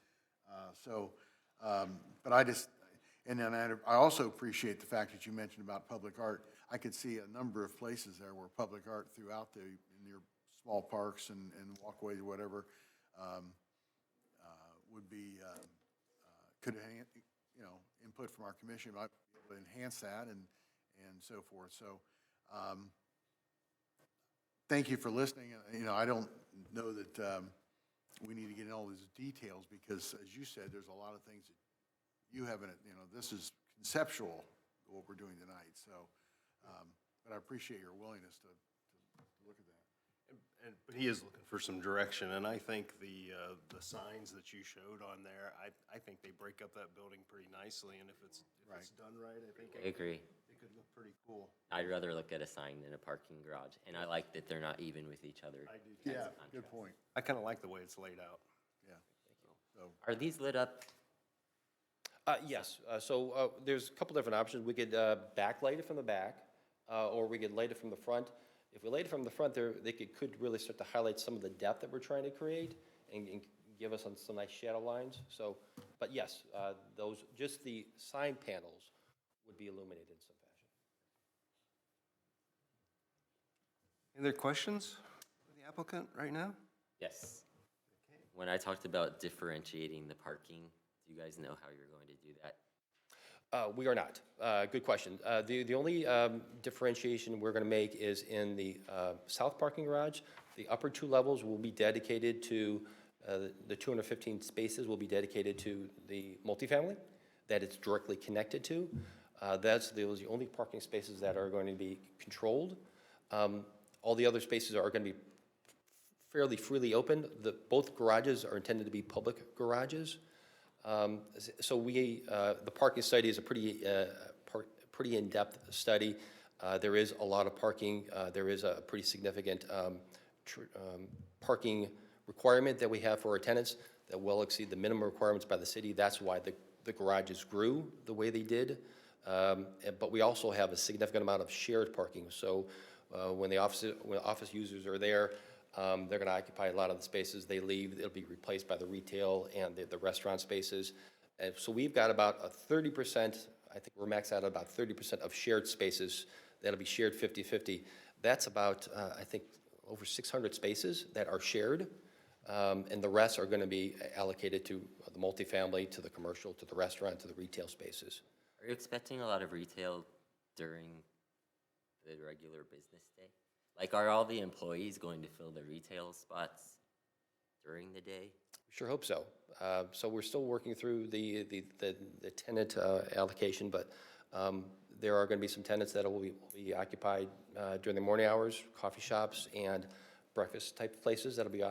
But I also appreciate the fact that you mentioned about public art. I could see a number of places there where public art throughout in your small parks and walkways or whatever would be could input from our commission might be able to enhance that and so forth. So thank you for listening. I don't know that we need to get in all these details, because as you said, there's a lot of things that you haven't, this is conceptual, what we're doing tonight, so, but I appreciate your willingness to look at that. But he is looking for some direction, and I think the signs that you showed on there, I think they break up that building pretty nicely, and if it's done right, I think I agree. it could look pretty cool. I'd rather look at a sign than a parking garage, and I like that they're not even with each other. I do. Yeah, good point. I kind of like the way it's laid out. Yeah. So, Are these lit up? Yes, so there's a couple different options. We could backlight it from the back, or we could light it from the front. If we light it from the front, they could really start to highlight some of the depth that we're trying to create and give us some nice shadow lines. So, but yes, just the sign panels would be illuminated in some fashion. Any other questions for the applicant right now? Yes. When I talked about differentiating the parking, do you guys know how you're going to do that? We are not. Good question. The only differentiation we're going to make is in the south parking garage. The upper two levels will be dedicated to, the 215 spaces will be dedicated to the multifamily that it's directly connected to. Those are the only parking spaces that are going to be controlled. All the other spaces are going to be fairly freely open. Both garages are intended to be public garages. So the parking study is a pretty in-depth study. There is a lot of parking. There is a pretty significant parking requirement that we have for our tenants that will exceed the minimum requirements by the city. That's why the garages grew the way they did. But we also have a significant amount of shared parking. So when office users are there, they're going to occupy a lot of the spaces. They leave, it'll be replaced by the retail and the restaurant spaces. And so we've got about a 30%, I think we're maxed out at about 30% of shared spaces that'll be shared 50-50. That's about, I think, over 600 spaces that are shared. And the rest are going to be allocated to the multifamily, to the commercial, to the restaurant, to the retail spaces. Are you expecting a lot of retail during the regular business day? Like, are all the employees going to fill the retail spots during the day? Sure hope so. So we're still working through the tenant allocation, but there are going to be some tenants that will be occupied during the morning hours, coffee shops and breakfast type places that'll be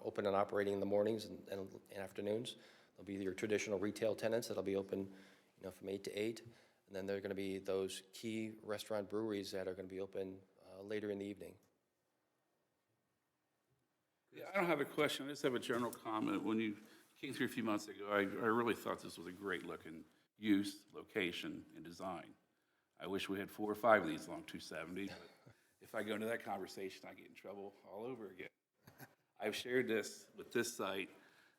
open and operating in the mornings and afternoons. There'll be your traditional retail tenants that'll be open, from 8 to 8, and then there are going to be those key restaurant breweries that are going to be open later in the evening. Yeah, I don't have a question. I just have a general comment. When you came through a few months ago, I really thought this was a great-looking use, location, and design. I wish we had 4 or 5 of these along 270, but if I go into that conversation, I get in trouble all over again. I've shared this with this site,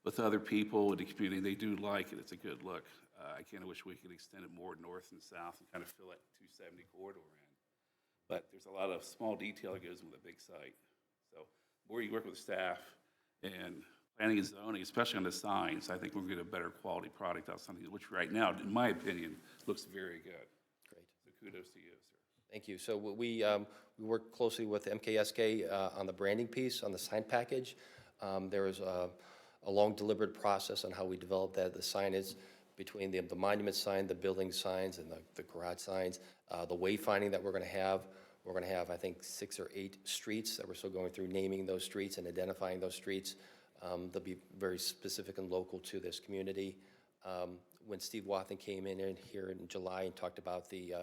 with other people in the community. They do like it. It's a good look. I kind of wish we could extend it more north and south and kind of fill that 270 corridor in. But there's a lot of small detail that goes with a big site. So the more you work with staff and planning and zoning, especially on the signs, I think we're going to get a better quality product out of something which right now, in my opinion, looks very good. Great. So kudos to you, sir. Thank you. So we work closely with MKSK on the branding piece, on the sign package. There is a long deliberate process on how we develop that. The sign is between the monument sign, the building signs, and the garage signs. The wayfinding that we're going to have, I think, 6 or 8 streets that we're still going through, naming those streets and identifying those streets. They'll be very specific and local to this community. When Steve Wathen came in here in July and talked about the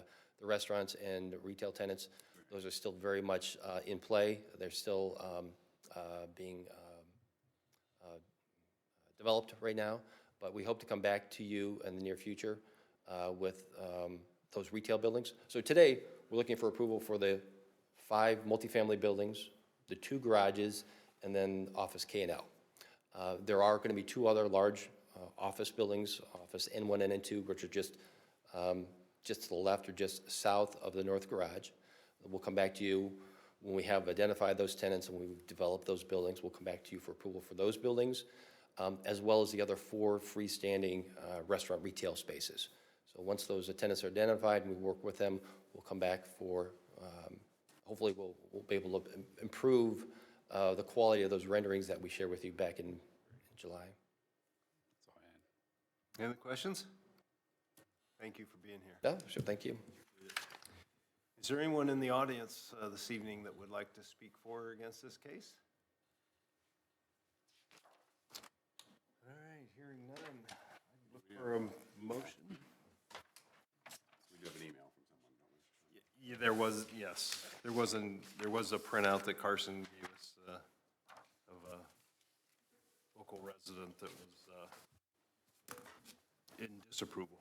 restaurants and retail tenants, those are still very much in play. They're still being developed right now, but we hope to come back to you in the near future with those retail buildings. So today, we're looking for approval for the 5 multifamily buildings, the 2 garages, and then office K&L. There are going to be 2 other large office buildings, office N1 and N2, which are just to the left or just south of the north garage. We'll come back to you when we have identified those tenants and we've developed those buildings. We'll come back to you for approval for those buildings, as well as the other 4 freestanding restaurant retail spaces. So once those tenants are identified and we work with them, we'll come back for, hopefully we'll be able to improve the quality of those renderings that we shared with you back in July. That's all I had. Any other questions? Thank you for being here. No, sure, thank you. Is there anyone in the audience this evening that would like to speak for or against this case? All right, hearing none. I'd look for a motion. We do have an email from someone, don't we? Yeah, there was, yes. There was a printout that Carson gave us of a local resident that was in disapproval.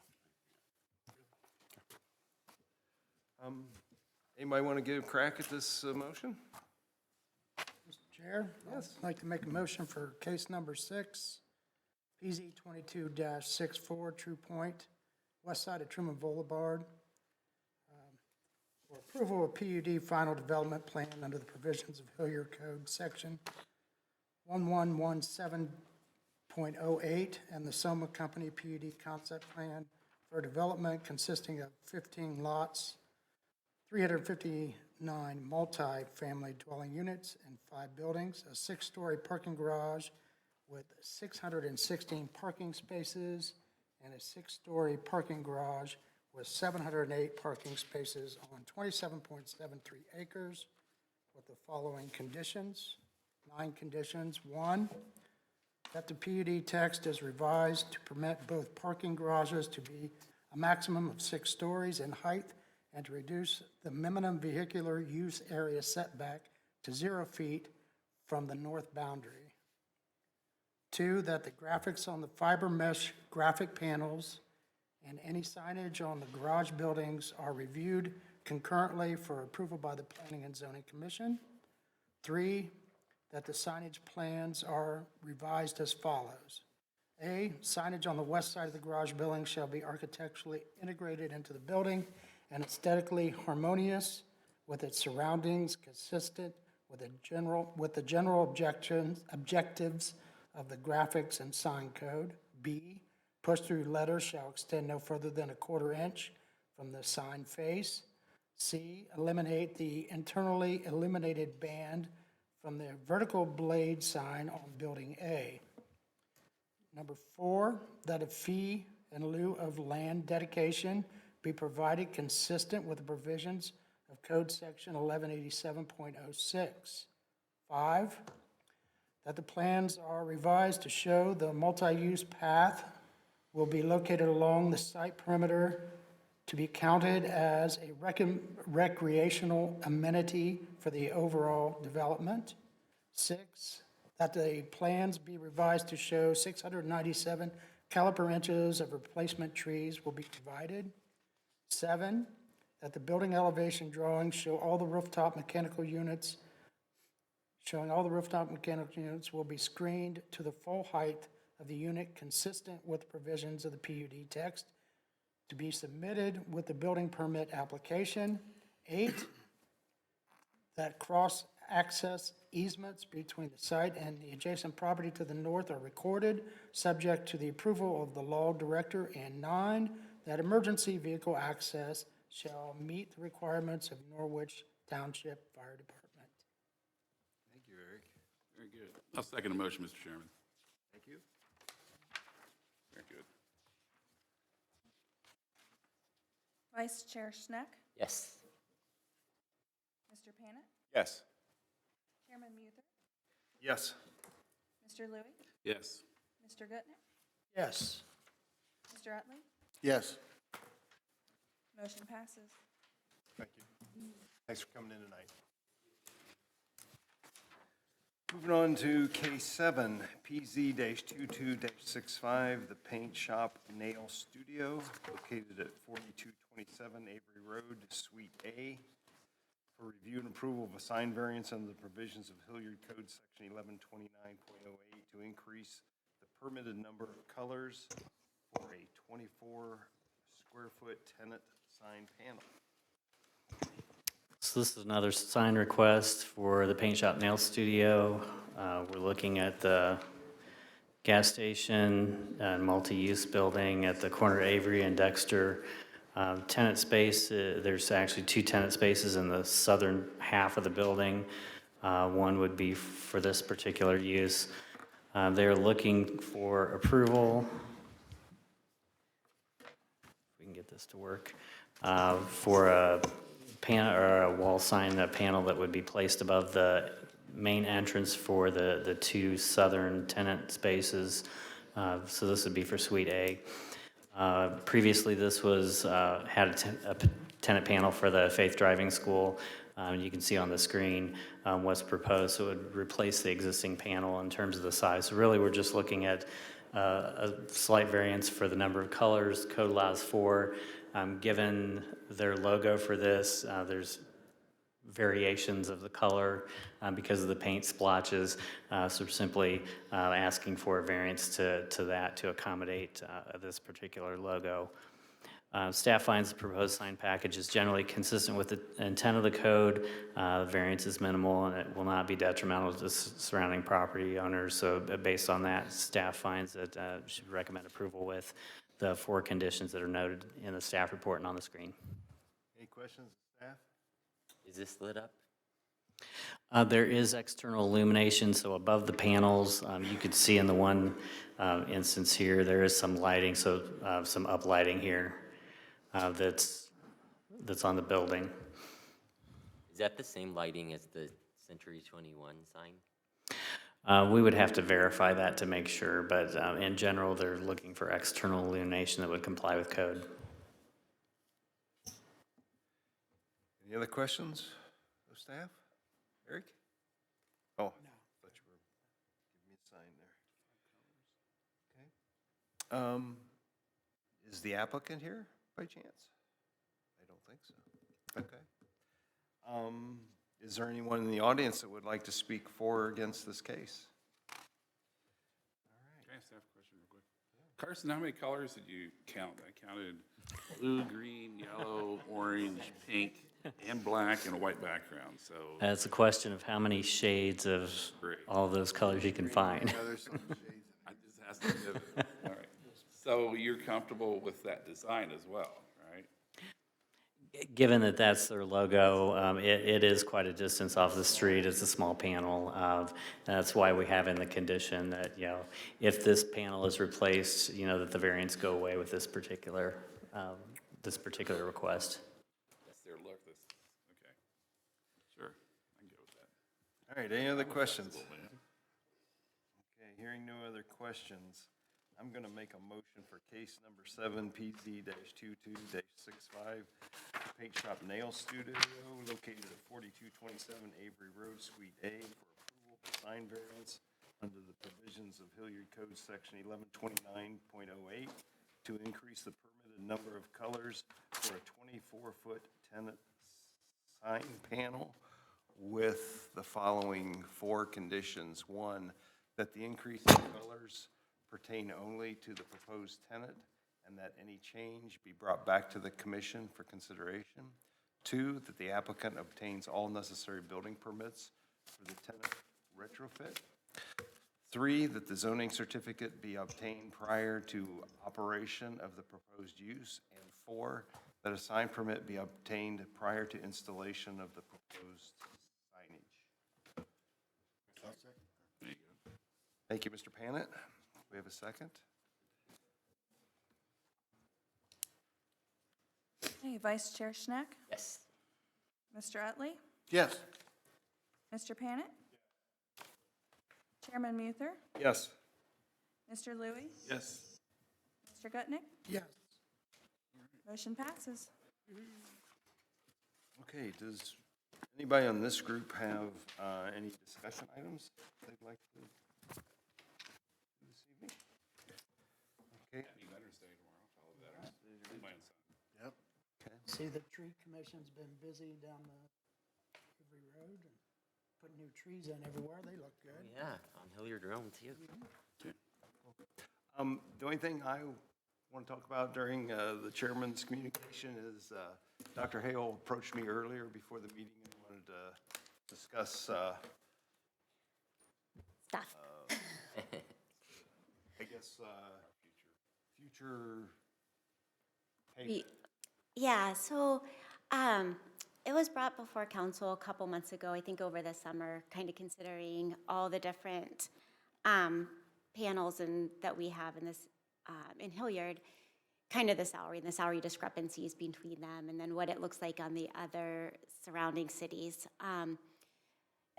Anybody want to get a crack at this motion? Mr. Chair? Yes. I'd like to make a motion for case number 6, PZ 22-64, True Point, west side of Truman Boulevard, for approval of PUD final development plan under the provisions of Hilliard Code Section 1117.08 and the Soma Company PUD concept plan for development consisting of 15 lots, 359 multi-family dwelling units and 5 buildings, a 6-story parking garage with 616 parking spaces, and a 6-story parking garage with 708 parking spaces on 27.73 acres with the following conditions, 9 conditions. 1, that the PUD text is revised to permit both parking garages to be a maximum of 6 stories in height and to reduce the minimum vehicular use area setback to 0 feet from the north boundary. 2, that the graphics on the fiber mesh graphic panels and any signage on the garage buildings are reviewed concurrently for approval by the Planning and Zoning Commission. 3, that the signage plans are revised as follows. A, signage on the west side of the garage building shall be architecturally integrated into the building and aesthetically harmonious with its surroundings, consistent with the general objectives of the graphics and sign code. B, push-through letters shall extend no further than 1/4 inch from the sign face. C, eliminate the internally illuminated band from the vertical blade sign on building A. Number 4, that a fee in lieu of land dedication be provided consistent with the provisions of Code Section 1187.06. 5, that the plans are revised to show the multi-use path will be located along the site perimeter to be counted as a recreational amenity for the overall development. 6, that the plans be revised to show 697 caliper inches of replacement trees will be provided. 7, that the building elevation drawings showing all the rooftop mechanical units will be screened to the full height of the unit consistent with provisions of the PUD text to be submitted with the building permit application. 8, that cross-access easements between the site and the adjacent property to the north are recorded, subject to the approval of the law director. And 9, that emergency vehicle access shall meet the requirements of Norwich Township Fire Department. Thank you, Eric. Very good. I'll second the motion, Mr. Chairman. Thank you. Very good. Vice Chair Schneck? Yes. Mr. Panet? Yes. Chairman Muther? Yes. Mr. Louie? Yes. Mr. Gutnick? Yes. Mr. Utley? Yes. Motion passes. Thank you. Thanks for coming in tonight. Moving on to case 7, PZ-22-65, the Paint Shop Nail Studio, located at 4227 Avery Road, Suite A, for review and approval of a sign variance under the provisions of Hilliard Code Section 1129.08 to increase the permitted number of colors for a 24-square-foot tenant sign panel. So this is another sign request for the Paint Shop Nail Studio. We're looking at the gas station and multi-use building at the corner of Avery and Dexter. Tenant space, there's actually 2 tenant spaces in the southern half of the building. One would be for this particular use. They're looking for approval. If we can get this to work, for a panel or a wall sign, a panel that would be placed above the main entrance for the two southern tenant spaces. So this would be for Suite A. Previously, this was, had a tenant panel for the Faith Driving School. You can see on the screen what's proposed, so it would replace the existing panel in terms of the size. So really, we're just looking at a slight variance for the number of colors. Code allows 4. Given their logo for this, there's variations of the color because of the paint splotches. So we're simply asking for a variance to that to accommodate this particular logo. Staff finds the proposed sign package is generally consistent with the intent of the code. The variance is minimal and it will not be detrimental to the surrounding property owners. So based on that, staff finds that should recommend approval with the 4 conditions that are noted in the staff report and on the screen. Any questions, staff? Is this lit up? There is external illumination, so above the panels, you could see in the one instance here, there is some lighting, so some uplighting here that's on the building. Is that the same lighting as the Century 21 sign? We would have to verify that to make sure, but in general, they're looking for external illumination that would comply with code. Any other questions of staff? Eric? Oh, no. I thought you were giving me a sign there. Okay. Is the applicant here by chance? I don't think so. Okay. Is there anyone in the audience that would like to speak for or against this case? Can I ask staff a question real quick? Carson, how many colors did you count? I counted blue, green, yellow, orange, pink, and black, and a white background, so. It's a question of how many shades of Great. all those colors you can find. I just asked them to, all right. So you're comfortable with that design as well, right? Given that that's their logo, it is quite a distance off the street. It's a small panel. That's why we have in the condition that, if this panel is replaced, that the variants go away with this particular request. That's their look, okay. Sure, I can go with that. All right, any other questions? Okay, hearing no other questions, I'm going to make a motion for case number 7, PZ-22-65, Paint Shop Nail Studio, located at 4227 Avery Road, Suite A, for approval of sign variance under the provisions of Hilliard Code Section 1129.08 to increase the permitted number of colors for a 24-foot tenant sign panel with the following 4 conditions. 1, that the increase in colors pertain only to the proposed tenant and that any change be brought back to the commission for consideration. 2, that the applicant obtains all necessary building permits for the tenant retrofit. 3, that the zoning certificate be obtained prior to operation of the proposed use. And 4, that a sign permit be obtained prior to installation of the proposed signage. There you go. Thank you, Mr. Panet. We have a second. Okay, Vice Chair Schneck? Yes. Mr. Utley? Yes. Mr. Panet? Chairman Muther? Yes. Mr. Louie? Yes. Mr. Gutnick? Yes. Motion passes. Okay, does anybody on this group have any discussion items they'd like to do this evening? Okay. You better stay tomorrow, follow that. My own son. Yep. Okay. See, the tree commission's been busy down the Avery Road and putting new trees in everywhere. They look good. Yeah, on Hilliard Road too. The only thing I want to talk about during the chairman's communication is Dr. Hale approached me earlier before the meeting and wanted to discuss Stuff. I guess future pay. Yeah, so it was brought before council a couple months ago, I think over the summer, kind of considering all the different panels and that we have in this, in Hilliard, kind of the salary discrepancies between them, and then what it looks like on the other surrounding cities.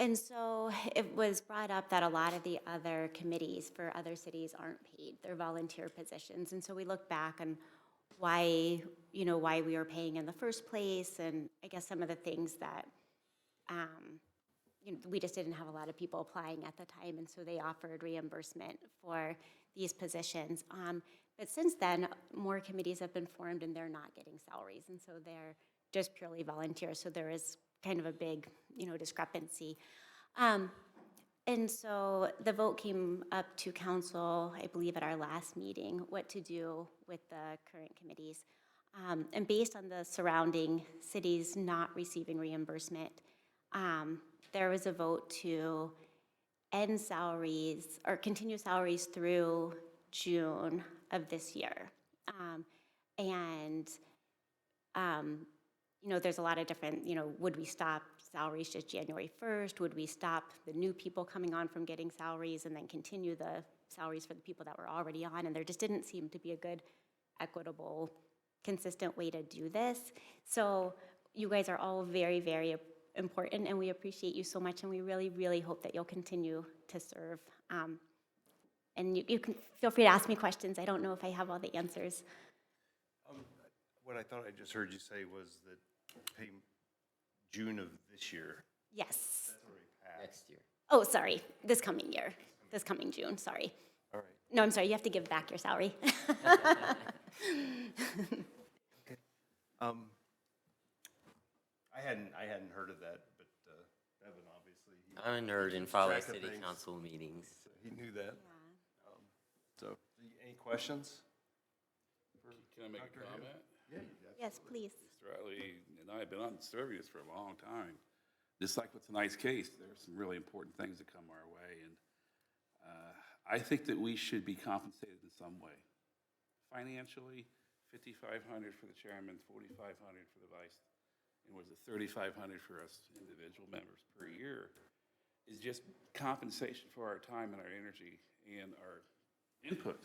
And so it was brought up that a lot of the other committees for other cities aren't paid. They're volunteer positions. And so we look back on why, why we were paying in the first place, and I guess some of the things that, we just didn't have a lot of people applying at the time, and so they offered reimbursement for these positions. But since then, more committees have been formed, and they're not getting salaries, and so they're just purely volunteer. So there is kind of a big, discrepancy. And so the vote came up to council, I believe at our last meeting, what to do with the current committees. And based on the surrounding cities not receiving reimbursement, there was a vote to end salaries or continue salaries through June of this year. There's a lot of different, would we stop salaries just January 1st? Would we stop the new people coming on from getting salaries and then continue the salaries for the people that were already on? And there just didn't seem to be a good, equitable, consistent way to do this. So you guys are all very, very important, and we appreciate you so much, and we really, really hope that you'll continue to serve. And you can feel free to ask me questions. I don't know if I have all the answers. What I thought I just heard you say was that pay June of this year. Yes. That's already passed. Next year. Oh, sorry, this coming year, this coming June, sorry. All right. No, I'm sorry, you have to give back your salary. Okay. I hadn't heard of that, but Evan obviously. I'm a nerd and keeps follow track of city things, council meetings. so he knew that. So, any questions? Can I make a comment? Yeah. Yes, please. Mr. Riley and I have been on serving this for a long time. Just like with tonight's case, there are some really important things that come our way, and I think that we should be compensated in some way. Financially, $5,500 for the chairman, $4,500 for the vice, and was it $3,500 for us individual members per year, is just compensation for our time and our energy and our input.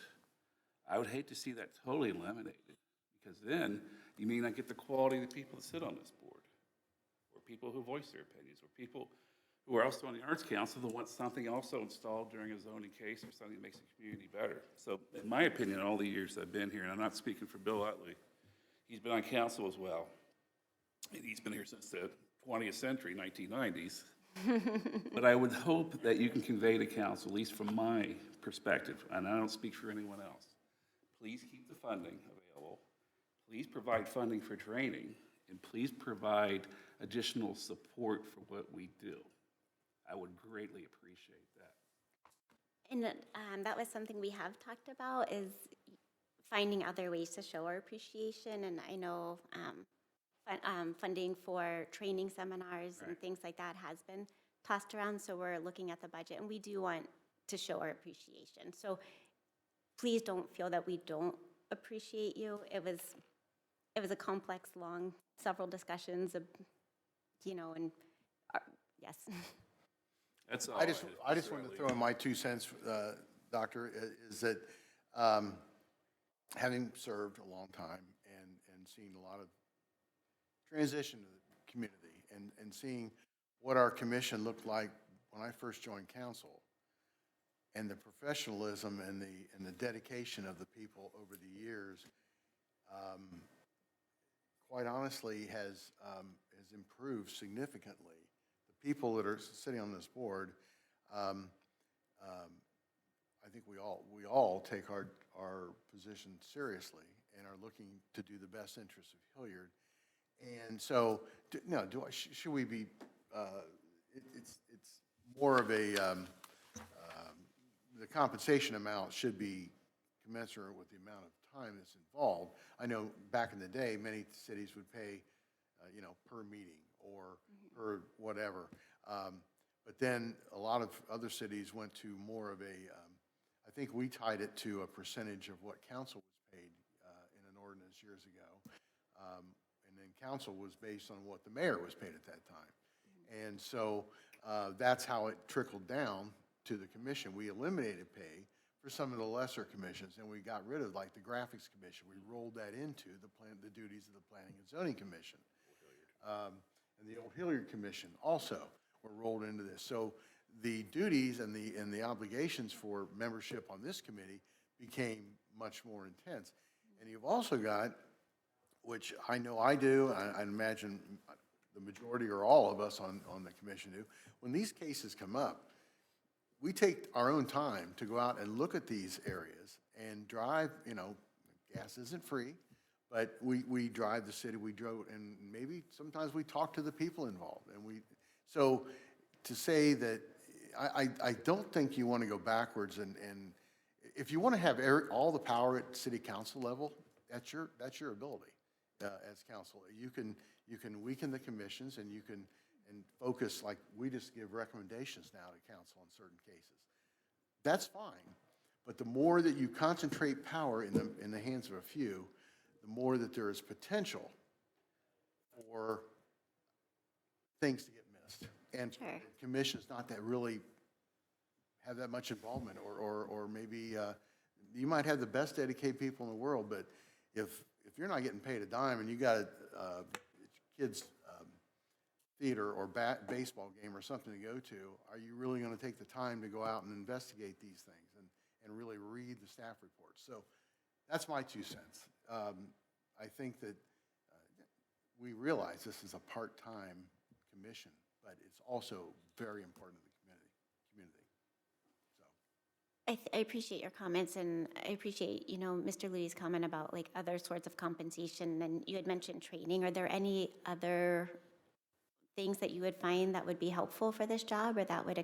I would hate to see that totally eliminated, because then you may not get the quality of the people that sit on this board, or people who voice their opinions, or people who are also on the Arts Council that want something also installed during a zoning case or something that makes the community better. So in my opinion, all the years I've been here, and I'm not speaking for Bill Utley, he's been on council as well, and he's been here since the 20th century, 1990s. But I would hope that you can convey to council, at least from my perspective, and I don't speak for anyone else, please keep the funding available, please provide funding for training, and please provide additional support for what we do. I would greatly appreciate that. And that was something we have talked about, is finding other ways to show our appreciation. And I know funding for training seminars and things like that has been tossed around, so we're looking at the budget, and we do want to show our appreciation. So please don't feel that we don't appreciate you. It was a complex, long, several discussions, and yes. That's all. I just wanted to throw in my 2 cents, Doctor, is that having served a long time and seen a lot of transition to the community and seeing what our commission looked like when I first joined council, and the professionalism and the dedication of the people over the years, quite honestly, has improved significantly. The people that are sitting on this board, I think we all take our position seriously and are looking to do the best interests of Hilliard. And so, should we be? It's more of a. The compensation amount should be commensurate with the amount of time that's involved. I know back in the day, many cities would pay, per meeting or per whatever. But then a lot of other cities went to more of a, I think we tied it to a percentage of what council was paid in an ordinance years ago. And then council was based on what the mayor was paid at that time. And so that's how it trickled down to the commission. We eliminated pay for some of the lesser commissions, and we got rid of like the graphics commission. We rolled that into the duties of the Planning and Zoning Commission. And the old Hilliard Commission also were rolled into this. So the duties and the obligations for membership on this committee became much more intense. And you've also got, which I know I do, I imagine the majority or all of us on the commission do, when these cases come up, we take our own time to go out and look at these areas and drive, gas isn't free, but we drive the city, we drove, and maybe sometimes we talk to the people involved. So to say that, I don't think you want to go backwards, and if you want to have all the power at city council level, that's your ability as council. You can weaken the commissions, and you can focus, like we just give recommendations now to council in certain cases. That's fine, but the more that you concentrate power in the hands of a few, the more that there is potential for things to get missed. And Sure. commissions not that really have that much involvement, or maybe you might have the best dedicated people in the world, but if you're not getting paid a dime and you got a kids theater or baseball game or something to go to, are you really going to take the time to go out and investigate these things and really read the staff reports? So that's my 2 cents. I think that we realize this is a part-time commission, but it's also very important to the community. So I appreciate your comments, and I appreciate, Mr. Louis' comment about like other sorts of compensation, and you had mentioned training. Are there any other things that you would find that would be helpful for this job, or that would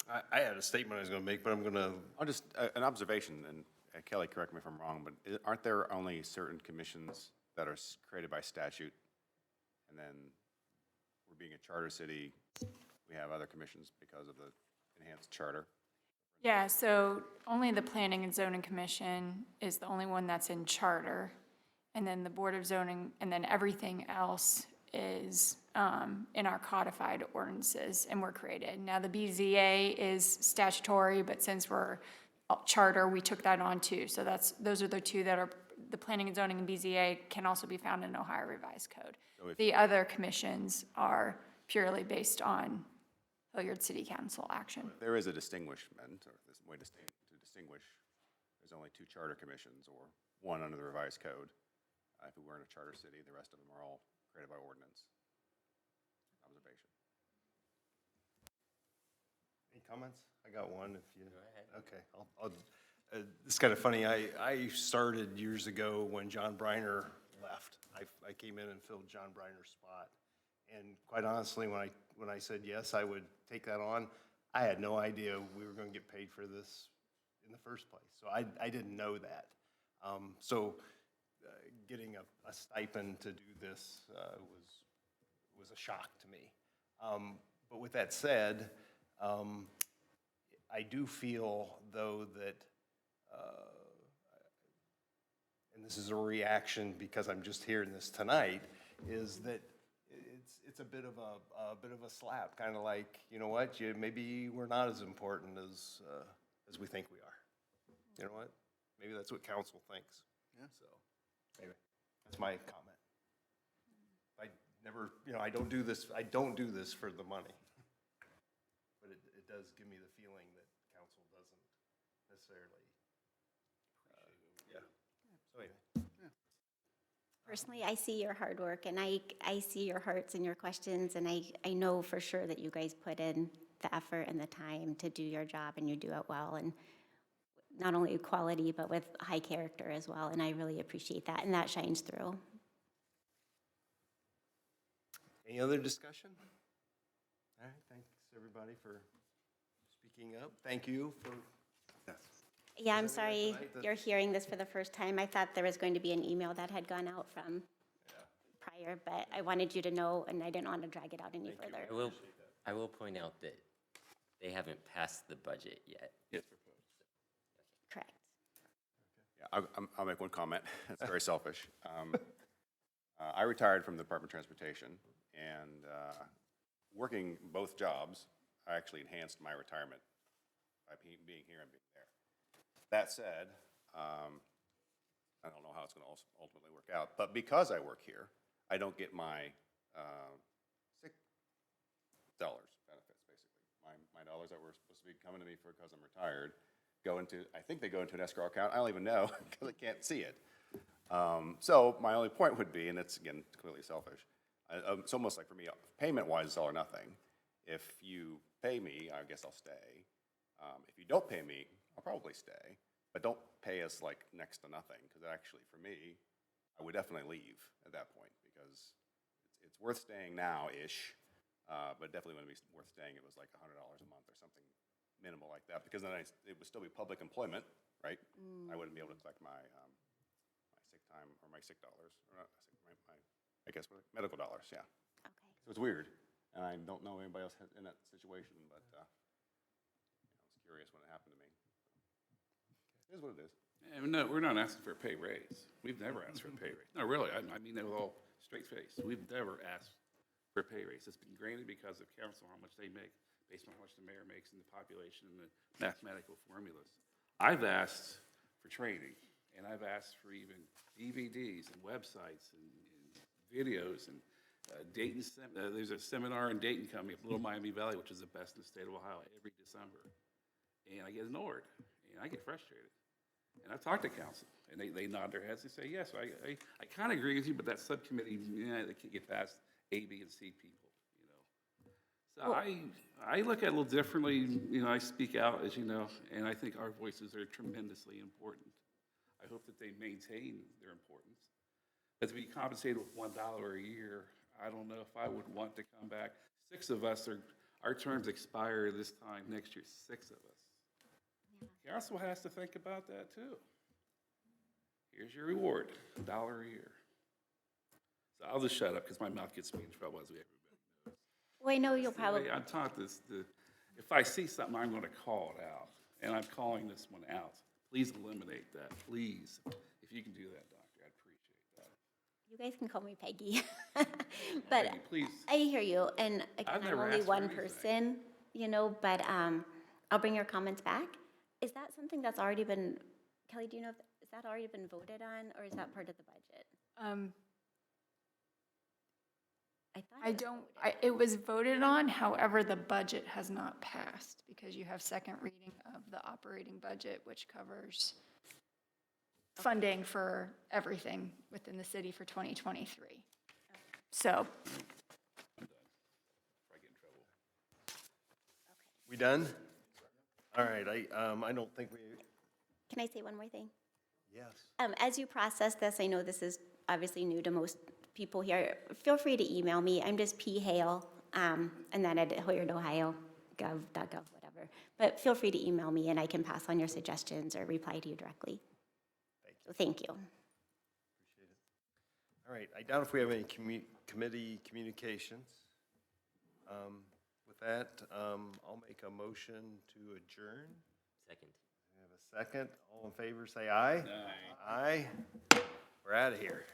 I had a statement I was going to make, but I'm going to. I'll just, an observation, and Kelly, correct me if I'm wrong, but aren't there only certain commissions that are created by statute? And then we're being a charter city, we have other commissions because of the enhanced charter. Yeah, so only the Planning and Zoning Commission is the only one that's in charter. And then the Board of Zoning, and then everything else is in our codified ordinances, and we're created. Now, the BZA is statutory, but since we're charter, we took that on too. So those are the two that are, the Planning and Zoning and BZA can also be found in Ohio Revised Code. So The other commissions are purely based on Hilliard City Council action. There is a distinguishment, or this way to distinguish, there's only 2 charter commissions, or 1 under the revised code. If we weren't a charter city, the rest of them are all created by ordinance. Observation. Any comments? I got one if you. Go ahead. Okay. It's kind of funny. I started years ago when John Briner left. I came in and filled John Briner's spot. And quite honestly, when I said yes, I would take that on, I had no idea we were going to get paid for this in the first place. So I didn't know that. Getting a stipend to do this was a shock to me. But with that said, I do feel, though, that, and this is a reaction because I'm just hearing this tonight, is that it's a bit of a slap, kind of like, you know what, maybe we're not as important as we think we are. You know what? Maybe that's what council thinks. Yeah. So. Anyway, that's my comment. I never, I don't do this for the money. But it does give me the feeling that council doesn't necessarily, yeah. So anyway. Personally, I see your hard work, and I see your hearts and your questions, and I know for sure that you guys put in the effort and the time to do your job, and you do it well, and not only quality, but with high character as well, and I really appreciate that, and that shines through. Any other discussion? All right, thanks everybody for speaking up. Thank you for. Yeah, I'm Is there anything sorry tonight that- you're hearing this for the first time. I thought there was going to be an email that had gone out from prior, but I wanted you to know, and I didn't want to drag it out any further. I will point out that they haven't passed the budget yet. Yes. Correct. Yeah, I'll make one comment. It's very selfish. I retired from the Department of Transportation, and working both jobs, I actually enhanced my retirement by being here and being there. That said, I don't know how it's going to ultimately work out, but because I work here, I don't get my sick dollars benefits, basically. My dollars that were supposed to be coming to me because I'm retired I think they go into an escrow account. I don't even know because I can't see it. So my only point would be, and it's, again, clearly selfish, it's almost like for me, payment-wise, it's all or nothing. If you pay me, I guess I'll stay. If you don't pay me, I'll probably stay. But don't pay us like next to nothing, because actually, for me, I would definitely leave at that point, because it's worth staying now-ish, but definitely wouldn't be worth staying. It was like $100 a month or something minimal like that, because then it would still be public employment, right? I wouldn't be able to collect my sick time or my sick dollars, or not sick, I guess medical dollars, yeah. Okay. So it's weird, and I don't know anybody else in that situation, but I was curious when it happened to me. It is what it is. And no, we're not asking for a pay raise. We've never asked for a pay raise. No, really, I mean that with all straight face. We've never asked for a pay raise. It's been granted because of council, how much they make, based on how much the mayor makes and the population and the mathematical formulas. I've asked for training, and I've asked for even DVDs and websites and videos and Dayton. There's a seminar in Dayton coming up, Little Miami Valley, which is the best in the state of Ohio, every December. And I get ignored, and I get frustrated. And I've talked to council, and they nod their heads and say, yes, I kind of agree with you, but that subcommittee, they can't get past A, B, and C people, you know. So I look at it a little differently. You know, I speak out, as you know, and I think our voices are tremendously important. I hope that they maintain their importance. But to be compensated with $1 a year, I don't know if I would want to come back. 6 of us our terms expire this time next year, 6 of us. Council has to think about that too. Here's your reward, $1 a year. So I'll just shut up because my mouth gets me in trouble, as everybody knows. Well, I know you'll probably, I'm taught this, if I see something, I'm going to call it out. And I'm calling this one out. Please eliminate that, please. If you can do that, Doctor, I'd appreciate that. you guys can call me Peggy. But Peggy, please. I hear you, and again, I've I'm never only asked for one anything. person, you know, but I'll bring your comments back. Is that something that's already been, Kelly, do you know if, is that already been voted on, or is that part of the budget? I thought it was voted. it was voted on, however, the budget has not passed because you have second reading of the operating budget, which covers funding for everything within the city for 2023. So, I'm done. Before I get in trouble. We done? All right, I don't think we, Can I say one more thing? yes. As you process this, I know this is obviously new to most people here. Feel free to email me. I'm just phale, and then at hilliardohio.gov, whatever. But feel free to email me, and I can pass on your suggestions or reply to you directly. So thank you. Appreciate it. All right, I doubt if we have any committee communications. With that, I'll make a motion to adjourn. Second. We have a second. All in favor, say aye. Aye. Aye. We're out of here.